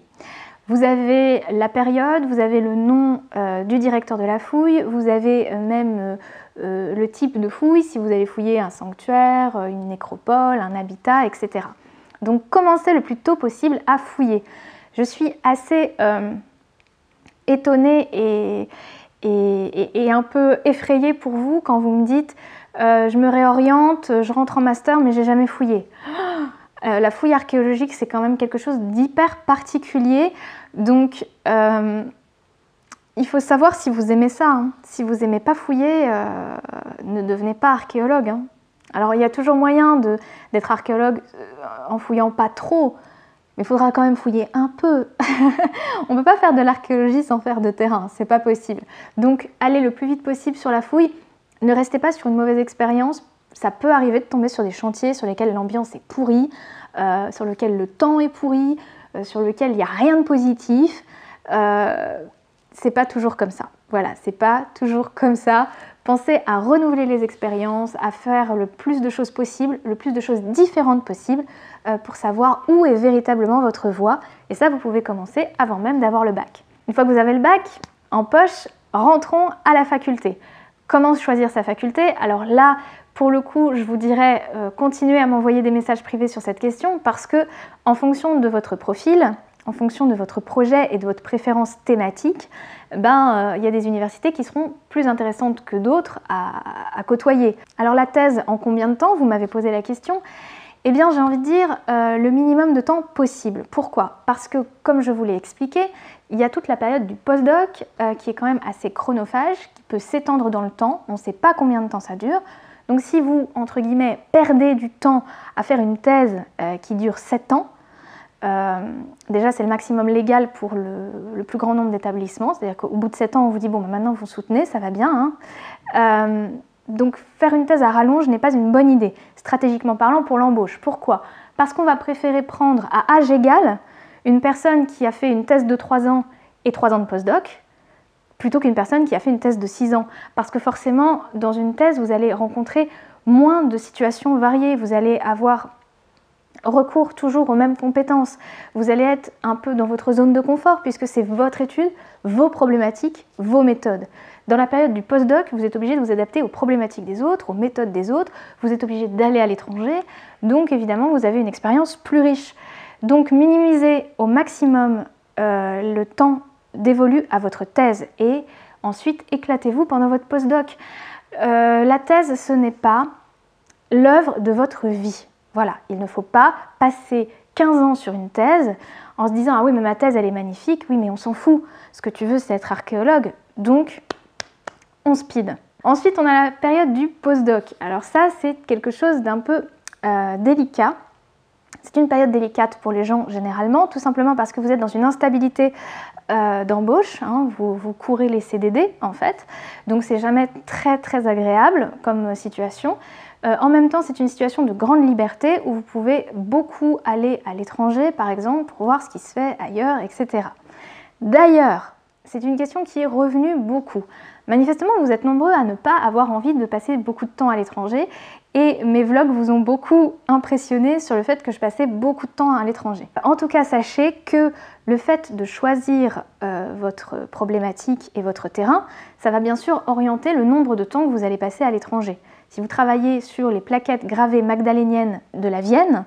Vous avez la période, vous avez le nom du directeur de la fouille, vous avez même le type de fouille, si vous allez fouiller un sanctuaire, une nécropole, un habitat, etc. Donc commencez le plus tôt possible à fouiller. Je suis assez étonnée et un peu effrayée pour vous quand vous me dites je me réoriente, je rentre en master mais j'ai jamais fouillé. La fouille archéologique, c'est quand même quelque chose d'hyper particulier, donc il faut savoir si vous aimez ça. Hein. Si vous n'aimez pas fouiller, ne devenez pas archéologue. Hein. Alors il y a toujours moyen d'être archéologue en fouillant pas trop, mais il faudra quand même fouiller un peu. On ne peut pas faire de l'archéologie sans faire de terrain, c'est pas possible. Donc allez le plus vite possible sur la fouille, ne restez pas sur une mauvaise expérience. Ça peut arriver de tomber sur des chantiers sur lesquels l'ambiance est pourrie, sur lesquels le temps est pourri, sur lesquels il n'y a rien de positif. C'est pas toujours comme ça. Voilà, c'est pas toujours comme ça. Pensez à renouveler les expériences, à faire le plus de choses possibles, le plus de choses différentes possibles pour savoir où est véritablement votre voie. Et ça, vous pouvez commencer avant même d'avoir le bac. Une fois que vous avez le bac en poche, rentrons à la faculté. Comment choisir sa faculté? Alors là, pour le coup, je vous dirais continuez à m'envoyer des messages privés sur cette question parce que en fonction de votre profil, en fonction de votre projet et de votre préférence thématique, il y a des universités qui seront plus intéressantes que d'autres à côtoyer. Alors la thèse, en combien de temps? Vous m'avez posé la question. Eh bien, j'ai envie de dire le minimum de temps possible. Pourquoi? Parce que, comme je vous l'ai expliqué, il y a toute la période du postdoc qui est quand même assez chronophage, qui peut s'étendre dans le temps. On ne sait pas combien de temps ça dure. Donc si vous, entre guillemets, perdez du temps à faire une thèse qui dure 7 ans, déjà c'est le maximum légal pour le plus grand nombre d'établissements, c'est-à-dire qu'au bout de 7 ans on vous dit bon maintenant vous soutenez, ça va bien. Hein. Donc faire une thèse à rallonge n'est pas une bonne idée, stratégiquement parlant pour l'embauche. Pourquoi? Parce qu'on va préférer prendre à âge égal une personne qui a fait une thèse de 3 ans et 3 ans de postdoc, plutôt qu'une personne qui a fait une thèse de 6 ans. Parce que forcément, dans une thèse, vous allez rencontrer moins de situations variées, vous allez avoir recours toujours aux mêmes compétences, vous allez être un peu dans votre zone de confort puisque c'est votre étude, vos problématiques, vos méthodes. Dans la période du postdoc, vous êtes obligé de vous adapter aux problématiques des autres, aux méthodes des autres, vous êtes obligé d'aller à l'étranger, donc évidemment vous avez une expérience plus riche. Donc minimisez au maximum le temps dévolu à votre thèse et ensuite éclatez-vous pendant votre postdoc. La thèse, ce n'est pas l'œuvre de votre vie. Voilà, il ne faut pas passer 15 ans sur une thèse en se disant « Ah oui, mais ma thèse, elle est magnifique. Oui, mais on s'en fout. Ce que tu veux, c'est être archéologue. Donc, on speed. » Ensuite, on a la période du postdoc. Alors ça, c'est quelque chose d'un peu délicat. C'est une période délicate pour les gens généralement, tout simplement parce que vous êtes dans une instabilité d'embauche, hein, vous courez les CDD en fait, donc c'est jamais très très agréable comme situation. En même temps, c'est une situation de grande liberté où vous pouvez beaucoup aller à l'étranger, par exemple, pour voir ce qui se fait ailleurs, etc. D'ailleurs, c'est une question qui est revenue beaucoup. Manifestement, vous êtes nombreux à ne pas avoir envie de passer beaucoup de temps à l'étranger et mes vlogs vous ont beaucoup impressionné sur le fait que je passais beaucoup de temps à l'étranger. En tout cas, sachez que le fait de choisir votre problématique et votre terrain, ça va bien sûr orienter le nombre de temps que vous allez passer à l'étranger. Si vous travaillez sur les plaquettes gravées magdaléniennes de la Vienne,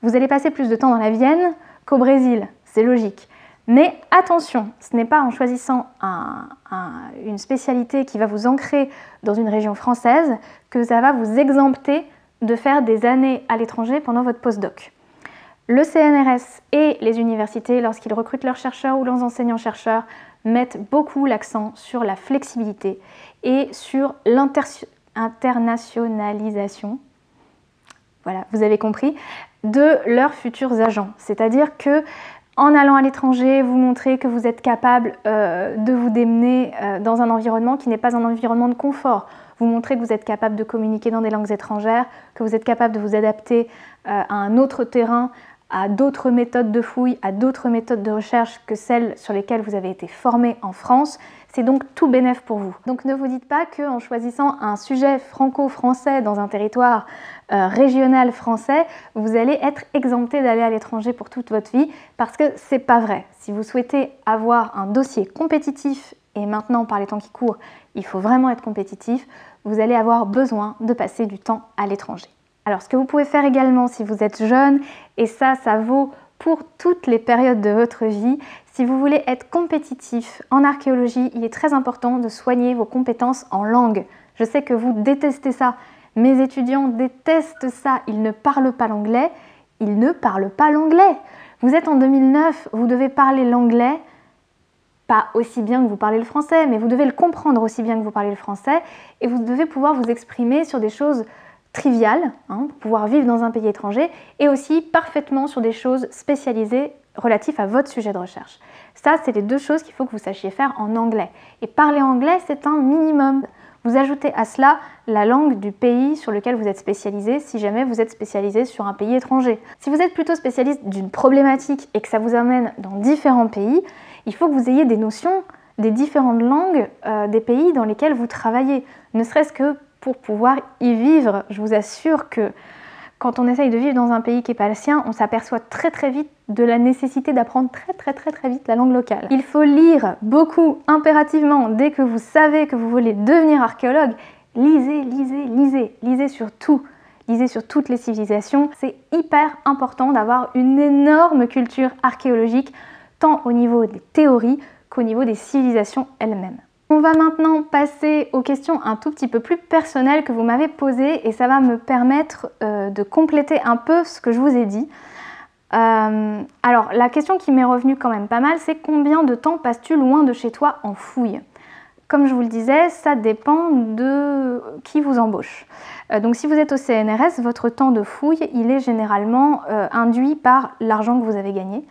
vous allez passer plus de temps dans la Vienne qu'au Brésil, c'est logique. Mais attention, ce n'est pas en choisissant une spécialité qui va vous ancrer dans une région française que ça va vous exempter de faire des années à l'étranger pendant votre postdoc. Le CNRS et les universités, lorsqu'ils recrutent leurs chercheurs ou leurs enseignants-chercheurs, mettent beaucoup l'accent sur la flexibilité et sur l'internationalisation, voilà, vous avez compris, de leurs futurs agents. C'est-à-dire que en allant à l'étranger, vous montrez que vous êtes capable de vous démener dans un environnement qui n'est pas un environnement de confort. Vous montrez que vous êtes capable de communiquer dans des langues étrangères, que vous êtes capable de vous adapter à un autre terrain, à d'autres méthodes de fouille, à d'autres méthodes de recherche que celles sur lesquelles vous avez été formé en France. C'est donc tout bénef pour vous. Donc ne vous dites pas qu'en choisissant un sujet franco-français dans un territoire régional français, vous allez être exempté d'aller à l'étranger pour toute votre vie, parce que c'est pas vrai. Si vous souhaitez avoir un dossier compétitif, et maintenant par les temps qui courent, il faut vraiment être compétitif, vous allez avoir besoin de passer du temps à l'étranger. Alors ce que vous pouvez faire également si vous êtes jeune, et ça vaut pour toutes les périodes de votre vie, si vous voulez être compétitif en archéologie, il est très important de soigner vos compétences en langue. Je sais que vous détestez ça, mes étudiants détestent ça, ils ne parlent pas l'anglais, ils ne parlent pas l'anglais. Vous êtes en 2009, vous devez parler l'anglais, pas aussi bien que vous parlez le français, mais vous devez le comprendre aussi bien que vous parlez le français, et vous devez pouvoir vous exprimer sur des choses triviales, pour pouvoir vivre dans un pays étranger, et aussi parfaitement sur des choses spécialisées relatives à votre sujet de recherche. Ça, c'est les deux choses qu'il faut que vous sachiez faire en anglais. Et parler anglais, c'est un minimum. Vous ajoutez à cela la langue du pays sur lequel vous êtes spécialisé, si jamais vous êtes spécialisé sur un pays étranger. Si vous êtes plutôt spécialiste d'une problématique et que ça vous amène dans différents pays, il faut que vous ayez des notions des différentes langues des pays dans lesquels vous travaillez, ne serait-ce que pour pouvoir y vivre. Je vous assure que quand on essaye de vivre dans un pays qui n'est pas le sien, on s'aperçoit très vite de la nécessité d'apprendre très vite la langue locale. Il faut lire beaucoup, impérativement, dès que vous savez que vous voulez devenir archéologue. Lisez sur tout. Lisez sur toutes les civilisations. C'est hyper important d'avoir une énorme culture archéologique, tant au niveau des théories qu'au niveau des civilisations elles-mêmes. On va maintenant passer aux questions un tout petit peu plus personnelles que vous m'avez posées, et ça va me permettre de compléter un peu ce que je vous ai dit. Alors, la question qui m'est revenue quand même pas mal, c'est combien de temps passes-tu loin de chez toi en fouille? Comme je vous le disais, ça dépend de qui vous embauche. Donc si vous êtes au CNRS, votre temps de fouille, il est généralement induit par l'argent que vous avez gagné.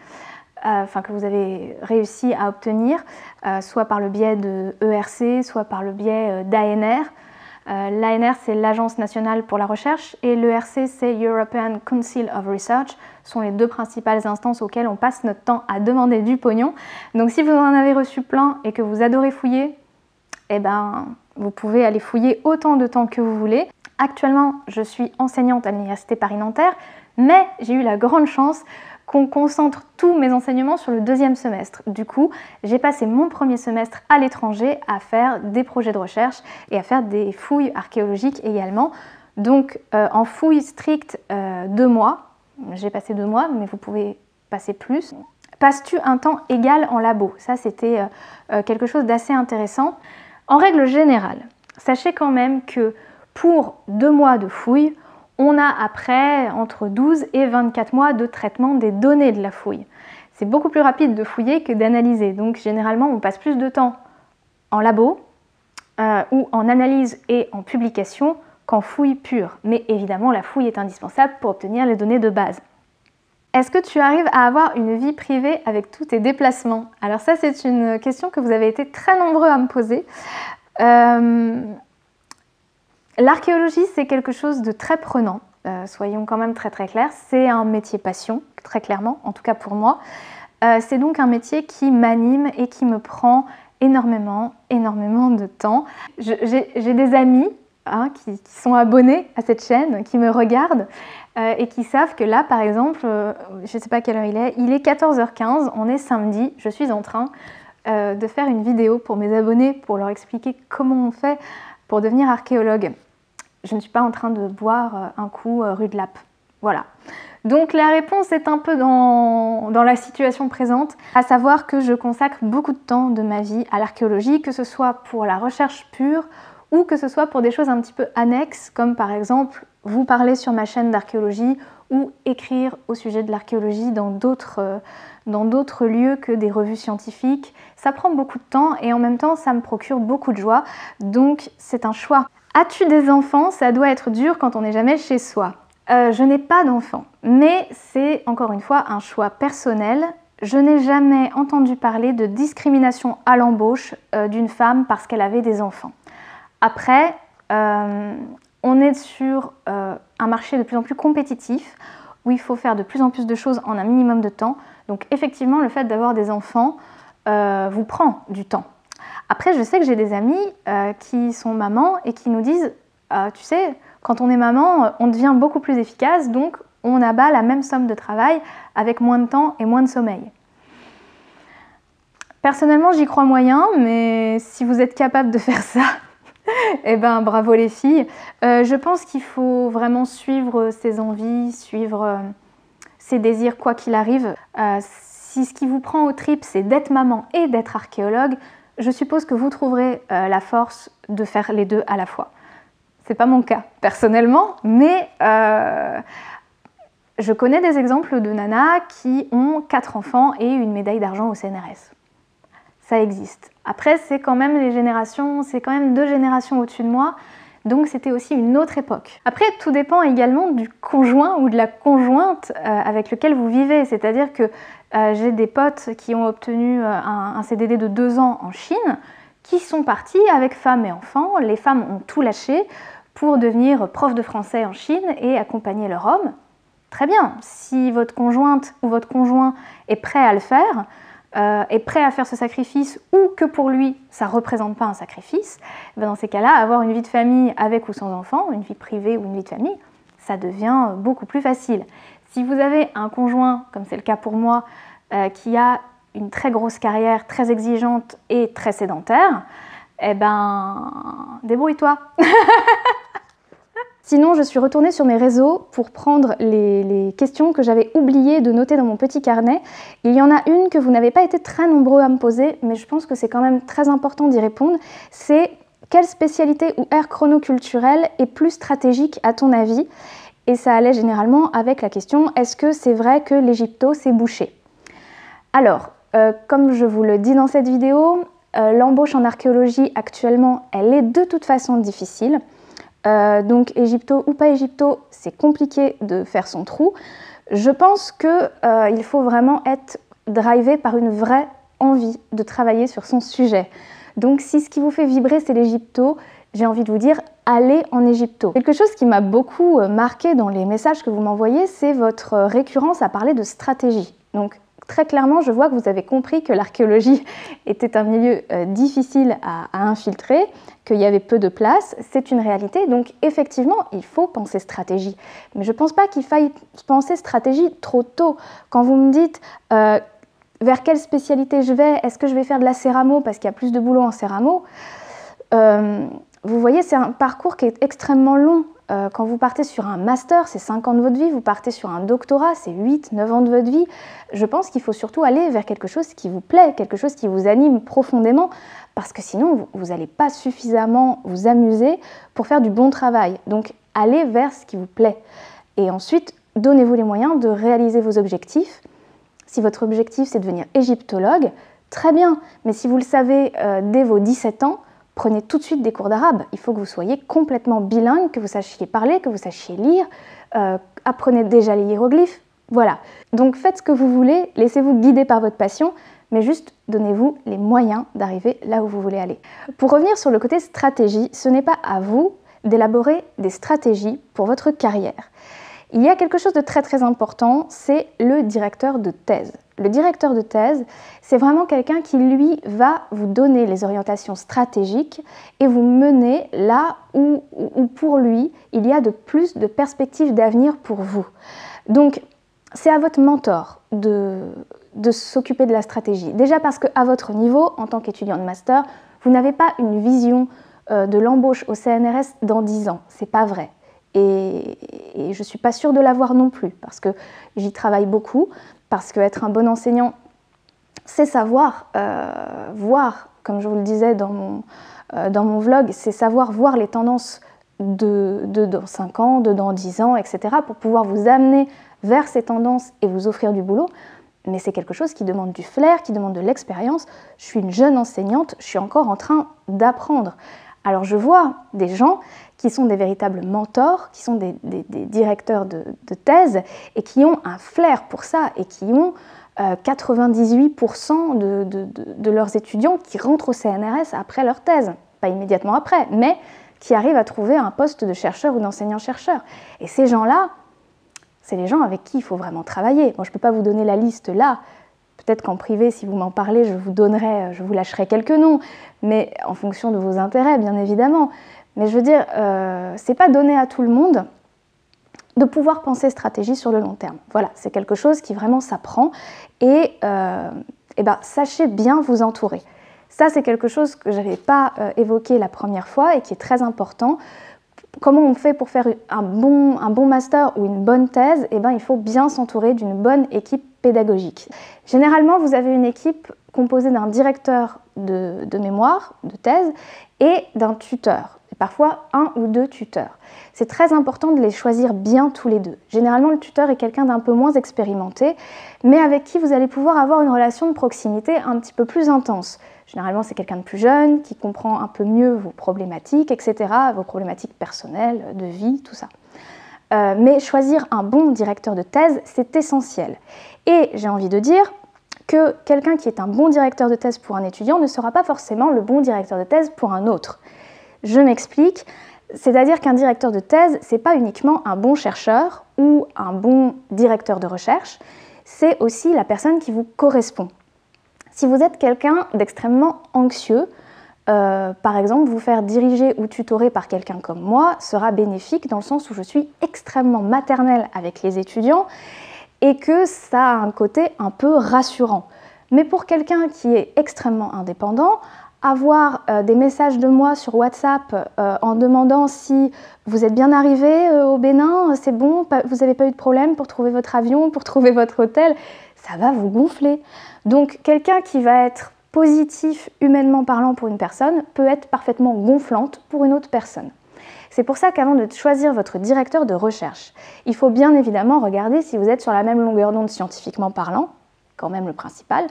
Que vous avez réussi à obtenir, soit par le biais de ERC, soit par le biais d'ANR. L'ANR, c'est l'Agence nationale pour la recherche, et l'ERC, c'est European Council of Research, sont les deux principales instances auxquelles on passe notre temps à demander du pognon. Donc si vous en avez reçu plein et que vous adorez fouiller, eh ben, vous pouvez aller fouiller autant de temps que vous voulez. Actuellement, je suis enseignante à l'Université Paris-Nanterre, mais j'ai eu la grande chance qu'on concentre tous mes enseignements sur le deuxième semestre. Du coup, j'ai passé mon premier semestre à l'étranger à faire des projets de recherche et à faire des fouilles archéologiques également. Donc en fouille stricte 2 mois, j'ai passé 2 mois, mais vous pouvez passer plus. Passes-tu un temps égal en labo? Ça, c'était quelque chose d'assez intéressant. En règle générale, sachez quand même que pour 2 mois de fouille, on a après entre 12 et 24 mois de traitement des données de la fouille. C'est beaucoup plus rapide de fouiller que d'analyser, donc généralement on passe plus de temps en labo ou en analyse et en publication qu'en fouille pure. Mais évidemment, la fouille est indispensable pour obtenir les données de base. Est-ce que tu arrives à avoir une vie privée avec tous tes déplacements? Alors ça, c'est une question que vous avez été très nombreux à me poser. L'archéologie, c'est quelque chose de très prenant, soyons quand même très clairs. C'est un métier passion, très clairement, en tout cas pour moi. C'est donc un métier qui m'anime et qui me prend énormément de temps. J'ai des amis qui sont abonnés à cette chaîne, qui me regardent et qui savent que là, par exemple, je ne sais pas quelle heure il est 14h15, on est samedi, je suis en train de faire une vidéo pour mes abonnés pour leur expliquer comment on fait pour devenir archéologue. Je ne suis pas en train de boire un coup rue de Lappe. Voilà. Donc la réponse est un peu dans la situation présente, à savoir que je consacre beaucoup de temps de ma vie à l'archéologie, que ce soit pour la recherche pure ou que ce soit pour des choses un petit peu annexes, comme par exemple vous parler sur ma chaîne d'archéologie ou écrire au sujet de l'archéologie dans d'autres lieux que des revues scientifiques. Ça prend beaucoup de temps et en même temps ça me procure beaucoup de joie, donc c'est un choix. As-tu des enfants? Ça doit être dur quand on n'est jamais chez soi. Je n'ai pas d'enfants, mais c'est encore une fois un choix personnel. Je n'ai jamais entendu parler de discrimination à l'embauche d'une femme parce qu'elle avait des enfants. Après, on est sur un marché de plus en plus compétitif où il faut faire de plus en plus de choses en un minimum de temps. Donc effectivement, le fait d'avoir des enfants vous prend du temps. Après, je sais que j'ai des amis qui sont mamans et qui nous disent tu sais, quand on est maman, on devient beaucoup plus efficace, donc on abat la même somme de travail avec moins de temps et moins de sommeil. Personnellement, j'y crois moyen, mais si vous êtes capable de faire ça, eh ben bravo les filles. Je pense qu'il faut vraiment suivre ses envies, suivre ses désirs quoi qu'il arrive. Si ce qui vous prend aux tripes, c'est d'être maman et d'être archéologue, je suppose que vous trouverez la force de faire les deux à la fois. C'est pas mon cas personnellement, mais je connais des exemples de nanas qui ont 4 enfants et une médaille d'argent au CNRS. Ça existe. Après, c'est quand même les générations, c'est quand même 2 générations au-dessus de moi, donc c'était aussi une autre époque. Après, tout dépend également du conjoint ou de la conjointe avec lequel vous vivez, c'est-à-dire que j'ai des potes qui ont obtenu un CDD de 2 ans en Chine, qui sont partis avec femmes et enfants. Les femmes ont tout lâché pour devenir prof de français en Chine et accompagner leur homme. Très bien, si votre conjointe ou votre conjoint est prêt à le faire, est prêt à faire ce sacrifice ou que pour lui ça ne représente pas un sacrifice, ben dans ces cas-là, avoir une vie de famille avec ou sans enfant, une vie privée ou une vie de famille, ça devient beaucoup plus facile. Si vous avez un conjoint, comme c'est le cas pour moi, qui a une très grosse carrière, très exigeante et très sédentaire, eh ben, débrouille-toi. Sinon, je suis retournée sur mes réseaux pour prendre les questions que j'avais oublié de noter dans mon petit carnet. Il y en a une que vous n'avez pas été très nombreux à me poser, mais je pense que c'est quand même très important d'y répondre. C'est quelle spécialité ou aire chronoculturelle est plus stratégique à ton avis? Et ça allait généralement avec la question, est-ce que c'est vrai que l'Égypto s'est bouché? Alors, comme je vous le dis dans cette vidéo, l'embauche en archéologie actuellement, elle est de toute façon difficile. Donc Égypto ou pas Égypto, c'est compliqué de faire son trou. Je pense qu'il faut vraiment être drivé par une vraie envie de travailler sur son sujet. Donc si ce qui vous fait vibrer c'est l'Égypto, j'ai envie de vous dire, allez en Égypto. Quelque chose qui m'a beaucoup marqué dans les messages que vous m'envoyez, c'est votre récurrence à parler de stratégie. Donc très clairement, je vois que vous avez compris que l'archéologie était un milieu difficile à infiltrer, qu'il y avait peu de place, c'est une réalité, donc effectivement, il faut penser stratégie. Mais je ne pense pas qu'il faille penser stratégie trop tôt. Quand vous me dites vers quelle spécialité je vais, est-ce que je vais faire de la céramo parce qu'il y a plus de boulot en céramo, vous voyez, c'est un parcours qui est extrêmement long. Quand vous partez sur un master, c'est 5 ans de votre vie, vous partez sur un doctorat, c'est 8-9 ans de votre vie. Je pense qu'il faut surtout aller vers quelque chose qui vous plaît, quelque chose qui vous anime profondément, parce que sinon, vous n'allez pas suffisamment vous amuser pour faire du bon travail. Donc, allez vers ce qui vous plaît. Et ensuite, donnez-vous les moyens de réaliser vos objectifs. Si votre objectif, c'est de devenir égyptologue, très bien. Mais si vous le savez dès vos 17 ans, prenez tout de suite des cours d'arabe. Il faut que vous soyez complètement bilingue, que vous sachiez parler, que vous sachiez lire. Apprenez déjà les hiéroglyphes. Voilà. Donc faites ce que vous voulez, laissez-vous guider par votre passion, mais juste donnez-vous les moyens d'arriver là où vous voulez aller. Pour revenir sur le côté stratégie, ce n'est pas à vous d'élaborer des stratégies pour votre carrière. Il y a quelque chose de très très important, c'est le directeur de thèse. Le directeur de thèse, c'est vraiment quelqu'un qui, lui, va vous donner les orientations stratégiques et vous mener là où pour lui, il y a de plus de perspectives d'avenir pour vous. Donc, c'est à votre mentor de s'occuper de la stratégie. Déjà parce qu'à votre niveau, en tant qu'étudiant de master, vous n'avez pas une vision de l'embauche au CNRS dans 10 ans. C'est pas vrai. et je ne suis pas sûre de l'avoir non plus, parce que j'y travaille beaucoup, parce qu'être un bon enseignant, c'est savoir voir, comme je vous le disais dans mon vlog, c'est savoir voir les tendances de dans 5 ans, de dans 10 ans, etc. pour pouvoir vous amener vers ces tendances et vous offrir du boulot. Mais c'est quelque chose qui demande du flair, qui demande de l'expérience. Je suis une jeune enseignante, je suis encore en train d'apprendre. Alors je vois des gens qui sont des véritables mentors, qui sont des directeurs de thèse et qui ont un flair pour ça et qui ont 98% de leurs étudiants qui rentrent au CNRS après leur thèse. Pas immédiatement après, mais qui arrivent à trouver un poste de chercheur ou d'enseignant-chercheur. Et ces gens-là, c'est les gens avec qui il faut vraiment travailler. Bon, je ne peux pas vous donner la liste là. Peut-être qu'en privé, si vous m'en parlez, je vous lâcherai quelques noms, mais en fonction de vos intérêts, bien évidemment. Mais je veux dire, c'est pas donné à tout le monde de pouvoir penser stratégie sur le long terme. Voilà, c'est quelque chose qui vraiment s'apprend et sachez bien vous entourer. Ça, c'est quelque chose que je n'avais pas évoqué la première fois et qui est très important. Comment on fait pour faire un bon master ou une bonne thèse? Il faut bien s'entourer d'une bonne équipe pédagogique. Généralement, vous avez une équipe composée d'un directeur de mémoire, de thèse, et d'un tuteur. Et parfois, 1 ou 2 tuteurs. C'est très important de les choisir bien tous les deux. Généralement, le tuteur est quelqu'un d'un peu moins expérimenté, mais avec qui vous allez pouvoir avoir une relation de proximité un petit peu plus intense. Généralement, c'est quelqu'un de plus jeune, qui comprend un peu mieux vos problématiques, etc., vos problématiques personnelles, de vie, tout ça. Mais choisir un bon directeur de thèse, c'est essentiel. Et j'ai envie de dire que quelqu'un qui est un bon directeur de thèse pour un étudiant ne sera pas forcément le bon directeur de thèse pour un autre. Je m'explique, c'est-à-dire qu'un directeur de thèse, ce n'est pas uniquement un bon chercheur ou un bon directeur de recherche, c'est aussi la personne qui vous correspond. Si vous êtes quelqu'un d'extrêmement anxieux, par exemple, vous faire diriger ou tutorer par quelqu'un comme moi sera bénéfique dans le sens où je suis extrêmement maternelle avec les étudiants et que ça a un côté un peu rassurant. Mais pour quelqu'un qui est extrêmement indépendant, avoir des messages de moi sur WhatsApp en demandant si vous êtes bien arrivé au Bénin, c'est bon, vous n'avez pas eu de problème pour trouver votre avion, pour trouver votre hôtel, ça va vous gonfler. Donc quelqu'un qui va être positif humainement parlant pour une personne peut être parfaitement gonflante pour une autre personne. C'est pour ça qu'avant de choisir votre directeur de recherche, il faut bien évidemment regarder si vous êtes sur la même longueur d'onde scientifiquement parlant, quand même le principal,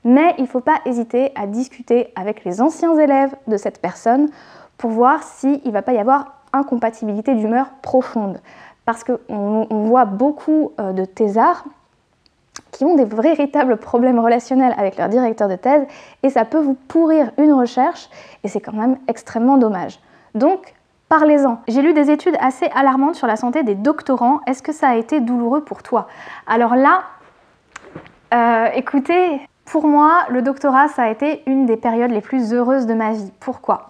mais il ne faut pas hésiter à discuter avec les anciens élèves de cette personne pour voir s'il ne va pas y avoir incompatibilité d'humeur profonde. Parce qu'on voit beaucoup de thésards qui ont des véritables problèmes relationnels avec leur directeur de thèse et ça peut vous pourrir une recherche et c'est quand même extrêmement dommage. Donc, parlez-en. J'ai lu des études assez alarmantes sur la santé des doctorants. Est-ce que ça a été douloureux pour toi? Alors là, écoutez, pour moi, le doctorat, ça a été une des périodes les plus heureuses de ma vie. Pourquoi?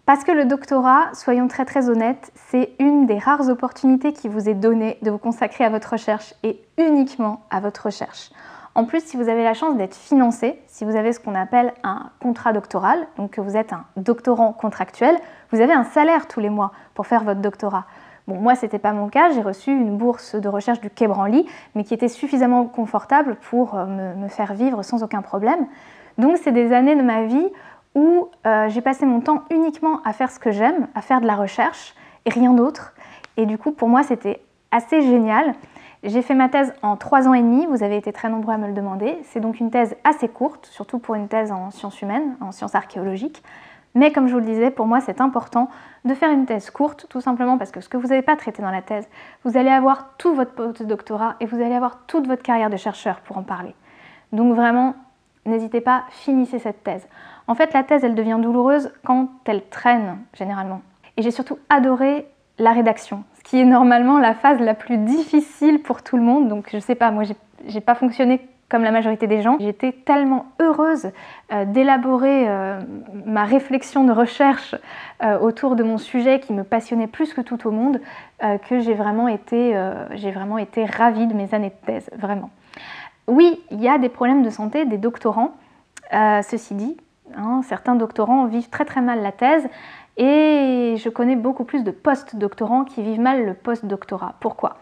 Parce que le doctorat, soyons très très honnêtes, c'est une des rares opportunités qui vous est donnée de vous consacrer à votre recherche et uniquement à votre recherche. En plus, si vous avez la chance d'être financé, si vous avez ce qu'on appelle un contrat doctoral, donc que vous êtes un doctorant contractuel, vous avez un salaire tous les mois pour faire votre doctorat. Bon, moi, ce n'était pas mon cas, j'ai reçu une bourse de recherche du Quai Branly, mais qui était suffisamment confortable pour me faire vivre sans aucun problème. Donc, c'est des années de ma vie où j'ai passé mon temps uniquement à faire ce que j'aime, à faire de la recherche et rien d'autre. Et du coup, pour moi, c'était assez génial. J'ai fait ma thèse en 3 ans et demi, vous avez été très nombreux à me le demander. C'est donc une thèse assez courte, surtout pour une thèse en sciences humaines, en sciences archéologiques. Mais comme je vous le disais, pour moi, c'est important de faire une thèse courte, tout simplement parce que ce que vous n'avez pas traité dans la thèse, vous allez avoir tout votre postdoctorat et vous allez avoir toute votre carrière de chercheur pour en parler. Donc vraiment, n'hésitez pas, finissez cette thèse. En fait, la thèse, elle devient douloureuse quand elle traîne, généralement. Et j'ai surtout adoré la rédaction, ce qui est normalement la phase la plus difficile pour tout le monde. Donc, je sais pas, moi, j'ai pas fonctionné comme la majorité des gens. J'étais tellement heureuse d'élaborer ma réflexion de recherche autour de mon sujet qui me passionnait plus que tout au monde, que j'ai vraiment été ravie de mes années de thèse, vraiment. Oui, il y a des problèmes de santé des doctorants, ceci dit. Certains doctorants vivent très très mal la thèse Et je connais beaucoup plus de post-doctorants qui vivent mal le post-doctorat. Pourquoi?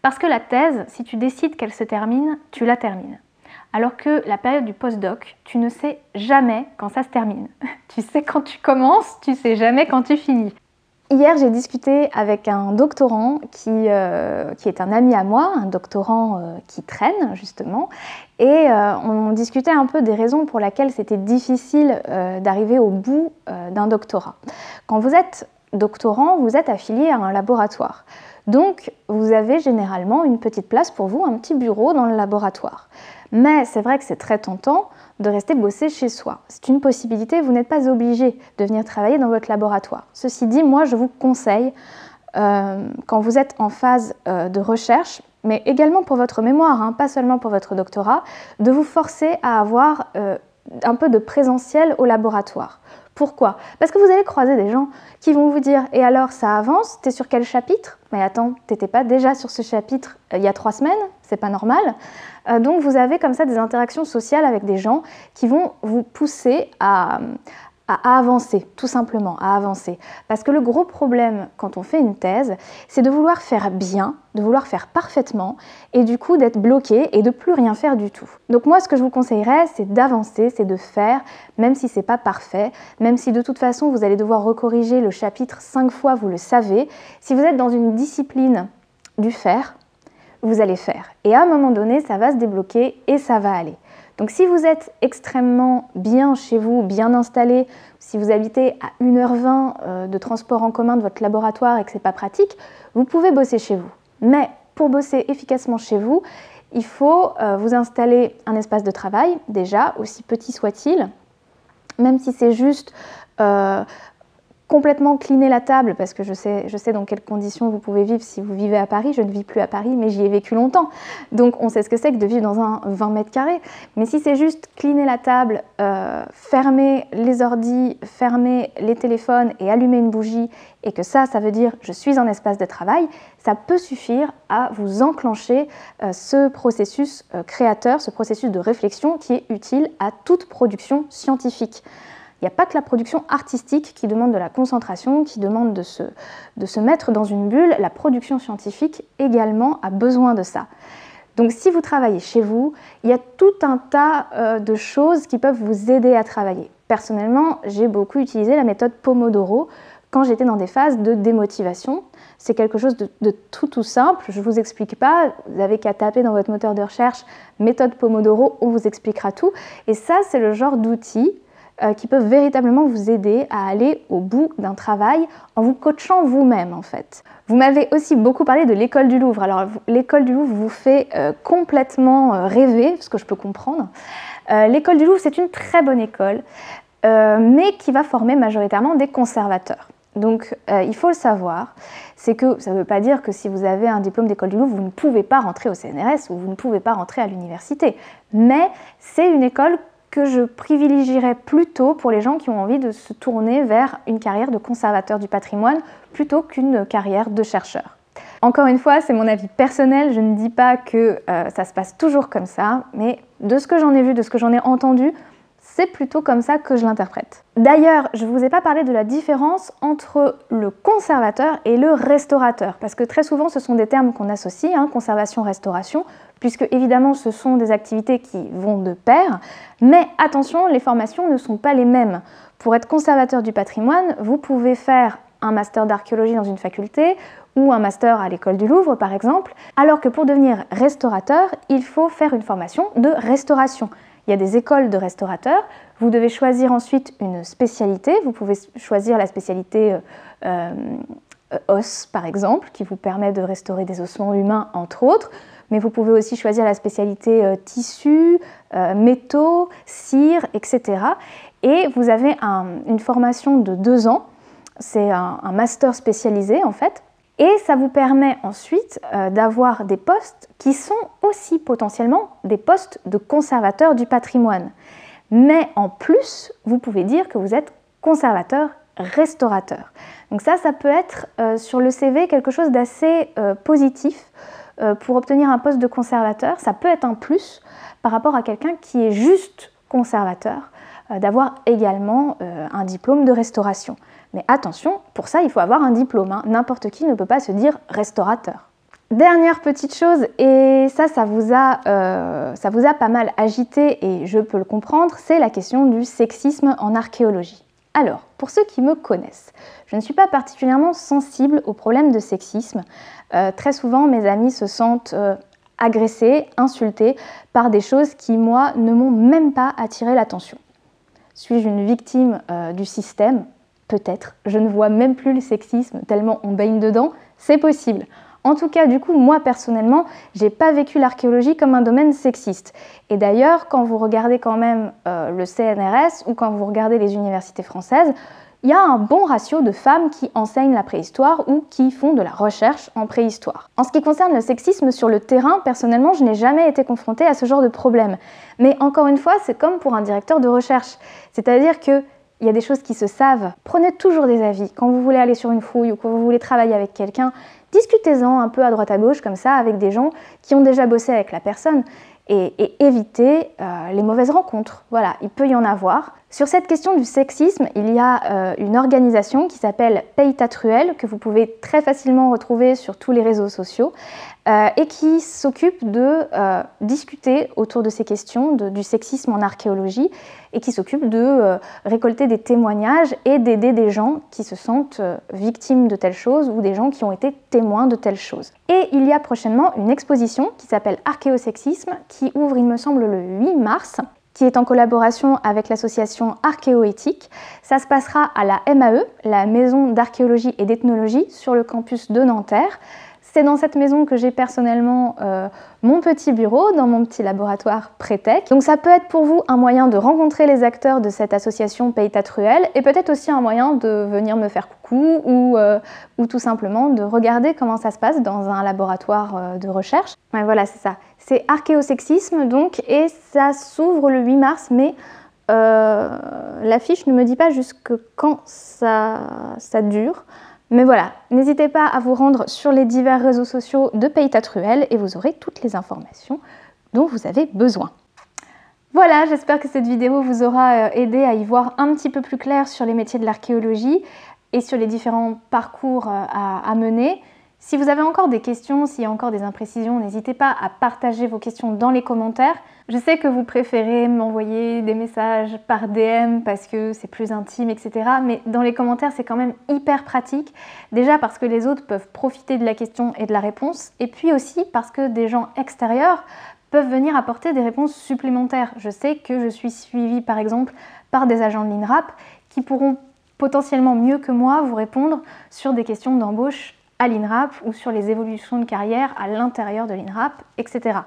Parce que la thèse, si tu décides qu'elle se termine, tu la termines. Alors que la période du post-doc, tu ne sais jamais quand ça se termine. Tu sais quand tu commences, tu sais jamais quand tu finis. Hier, j'ai discuté avec un doctorant qui est un ami à moi, un doctorant qui traîne justement, et on discutait un peu des raisons pour lesquelles c'était difficile d'arriver au bout d'un doctorat. Quand vous êtes doctorant, vous êtes affilié à un laboratoire. Donc, vous avez généralement une petite place pour vous, un petit bureau dans le laboratoire. Mais c'est vrai que c'est très tentant de rester bosser chez soi. C'est une possibilité, vous n'êtes pas obligé de venir travailler dans votre laboratoire. Ceci dit, moi je vous conseille, quand vous êtes en phase de recherche, mais également pour votre mémoire, hein, pas seulement pour votre doctorat, de vous forcer à avoir un peu de présentiel au laboratoire. Pourquoi? Parce que vous allez croiser des gens qui vont vous dire « Et alors, ça avance? T'es sur quel chapitre? Mais attends, t'étais pas déjà sur ce chapitre il y a 3 semaines? C'est pas normal. » Donc vous avez comme ça des interactions sociales avec des gens qui vont vous pousser à avancer, tout simplement, à avancer. Parce que le gros problème quand on fait une thèse, c'est de vouloir faire bien, de vouloir faire parfaitement, et du coup d'être bloqué et de plus rien faire du tout. Donc moi, ce que je vous conseillerais, c'est d'avancer, c'est de faire, même si c'est pas parfait, même si de toute façon vous allez devoir recorriger le chapitre 5 fois, vous le savez. Si vous êtes dans une discipline du faire, vous allez faire. Et à un moment donné, ça va se débloquer et ça va aller. Donc si vous êtes extrêmement bien chez vous, bien installé, si vous habitez à 1h20 de transport en commun de votre laboratoire et que ce n'est pas pratique, vous pouvez bosser chez vous. Mais pour bosser efficacement chez vous, il faut vous installer un espace de travail, déjà, aussi petit soit-il, même si c'est juste complètement cleaner la table, parce que je sais dans quelles conditions vous pouvez vivre si vous vivez à Paris. Je ne vis plus à Paris, mais j'y ai vécu longtemps. Donc on sait ce que c'est que de vivre dans un 20 mètres carrés. Mais si c'est juste cleaner la table, fermer les ordis, fermer les téléphones et allumer une bougie, et que ça veut dire je suis en espace de travail, ça peut suffire à vous enclencher ce processus créateur, ce processus de réflexion qui est utile à toute production scientifique. Il n'y a pas que la production artistique qui demande de la concentration, qui demande de se mettre dans une bulle. La production scientifique également a besoin de ça. Donc si vous travaillez chez vous, il y a tout un tas de choses qui peuvent vous aider à travailler. Personnellement, j'ai beaucoup utilisé la méthode Pomodoro quand j'étais dans des phases de démotivation. C'est quelque chose de tout simple, je ne vous explique pas, vous n'avez qu'à taper dans votre moteur de recherche méthode Pomodoro, on vous expliquera tout. Et ça, c'est le genre d'outils qui peuvent véritablement vous aider à aller au bout d'un travail en vous coachant vous-même en fait. Vous m'avez aussi beaucoup parlé de l'école du Louvre. Alors l'école du Louvre vous fait complètement rêver, ce que je peux comprendre. L'école du Louvre, c'est une très bonne école, mais qui va former majoritairement des conservateurs. Donc il faut le savoir, c'est que ça ne veut pas dire que si vous avez un diplôme d'école du Louvre, vous ne pouvez pas rentrer au CNRS ou vous ne pouvez pas rentrer à l'université. Mais c'est une école que je privilégierais plutôt pour les gens qui ont envie de se tourner vers une carrière de conservateur du patrimoine plutôt qu'une carrière de chercheur. Encore une fois, c'est mon avis personnel, je ne dis pas que ça se passe toujours comme ça, mais de ce que j'en ai vu, de ce que j'en ai entendu, c'est plutôt comme ça que je l'interprète. D'ailleurs, je ne vous ai pas parlé de la différence entre le conservateur et le restaurateur, parce que très souvent ce sont des termes qu'on associe, hein, conservation-restauration, puisque évidemment ce sont des activités qui vont de pair, mais attention, les formations ne sont pas les mêmes. Pour être conservateur du patrimoine, vous pouvez faire un master d'archéologie dans une faculté ou un master à l'école du Louvre par exemple, alors que pour devenir restaurateur, il faut faire une formation de restauration. Il y a des écoles de restaurateurs, vous devez choisir ensuite une spécialité, vous pouvez choisir la spécialité os par exemple, qui vous permet de restaurer des ossements humains entre autres, mais vous pouvez aussi choisir la spécialité tissus, métaux, cire, etc. Et vous avez une formation de 2 ans, c'est un master spécialisé en fait, et ça vous permet ensuite d'avoir des postes qui sont aussi potentiellement des postes de conservateur du patrimoine. Mais en plus, vous pouvez dire que vous êtes conservateur-restaurateur. Donc ça peut être sur le CV quelque chose d'assez positif pour obtenir un poste de conservateur. Ça peut être un plus par rapport à quelqu'un qui est juste conservateur. d'avoir également un diplôme de restauration. Mais attention, pour ça il faut avoir un diplôme, hein. N'importe qui ne peut pas se dire restaurateur. Dernière petite chose, et ça vous a pas mal agité et je peux le comprendre, c'est la question du sexisme en archéologie. Alors, pour ceux qui me connaissent, je ne suis pas particulièrement sensible aux problèmes de sexisme. Très souvent, mes amis se sentent agressés, insultés par des choses qui, moi, ne m'ont même pas attiré l'attention. Suis-je une victime du système? Peut-être. Je ne vois même plus le sexisme tellement on baigne dedans. C'est possible. En tout cas, du coup, moi personnellement, j'ai pas vécu l'archéologie comme un domaine sexiste. Et d'ailleurs, quand vous regardez quand même le CNRS ou quand vous regardez les universités françaises, il y a un bon ratio de femmes qui enseignent la préhistoire ou qui font de la recherche en préhistoire. En ce qui concerne le sexisme sur le terrain, personnellement, je n'ai jamais été confrontée à ce genre de problème. Mais encore une fois, c'est comme pour un directeur de recherche. C'est-à-dire que il y a des choses qui se savent. Prenez toujours des avis. Quand vous voulez aller sur une fouille ou quand vous voulez travailler avec quelqu'un, discutez-en un peu à droite à gauche comme ça avec des gens qui ont déjà bossé avec la personne et évitez les mauvaises rencontres. Voilà, il peut y en avoir. Sur cette question du sexisme, il y a une organisation qui s'appelle Peytatruel, que vous pouvez très facilement retrouver sur tous les réseaux sociaux, et qui s'occupe de discuter autour de ces questions du sexisme en archéologie, et qui s'occupe de récolter des témoignages et d'aider des gens qui se sentent victimes de telles choses ou des gens qui ont été témoins de telles choses. Et il y a prochainement une exposition qui s'appelle Archéosexisme, qui ouvre, il me semble, le 8 mars, qui est en collaboration avec l'association Archéoéthique. Ça se passera à la MAE, la Maison d'Archéologie et d'Ethnologie, sur le campus de Nanterre. C'est dans cette maison que j'ai personnellement mon petit bureau, dans mon petit laboratoire Prétech. Donc ça peut être pour vous un moyen de rencontrer les acteurs de cette association Peytatruel et peut-être aussi un moyen de venir me faire coucou ou tout simplement de regarder comment ça se passe dans un laboratoire de recherche. Ouais, voilà, c'est ça. C'est archéosexisme donc et ça s'ouvre le 8 mars, mais l'affiche ne me dit pas jusque quand ça dure. Mais voilà, n'hésitez pas à vous rendre sur les divers réseaux sociaux de Peytatruel et vous aurez toutes les informations dont vous avez besoin. Voilà, j'espère que cette vidéo vous aura aidé à y voir un petit peu plus clair sur les métiers de l'archéologie et sur les différents parcours à mener. Si vous avez encore des questions, s'il y a encore des imprécisions, n'hésitez pas à partager vos questions dans les commentaires. Je sais que vous préférez m'envoyer des messages par DM parce que c'est plus intime, etc. Mais dans les commentaires, c'est quand même hyper pratique. Déjà parce que les autres peuvent profiter de la question et de la réponse. Et puis aussi parce que des gens extérieurs peuvent venir apporter des réponses supplémentaires. Je sais que je suis suivie par exemple par des agents de l'INRAP qui pourront potentiellement mieux que moi vous répondre sur des questions d'embauche à l'INRAP ou sur les évolutions de carrière à l'intérieur de l'INRAP, etc.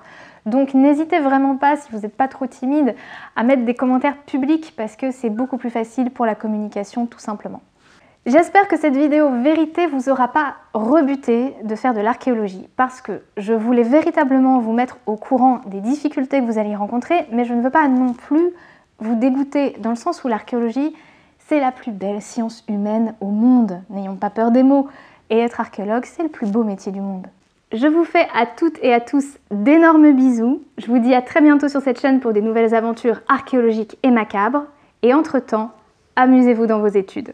Donc n'hésitez vraiment pas, si vous n'êtes pas trop timide, à mettre des commentaires publics parce que c'est beaucoup plus facile pour la communication tout simplement. J'espère que cette vidéo vérité vous aura pas rebuté de faire de l'archéologie parce que je voulais véritablement vous mettre au courant des difficultés que vous allez rencontrer, mais je ne veux pas non plus vous dégoûter dans le sens où l'archéologie c'est la plus belle science humaine au monde, n'ayons pas peur des mots. Et être archéologue, c'est le plus beau métier du monde. Je vous fais à toutes et à tous d'énormes bisous. Je vous dis à très bientôt sur cette chaîne pour des nouvelles aventures archéologiques et macabres. Et entre-temps, amusez-vous dans vos études.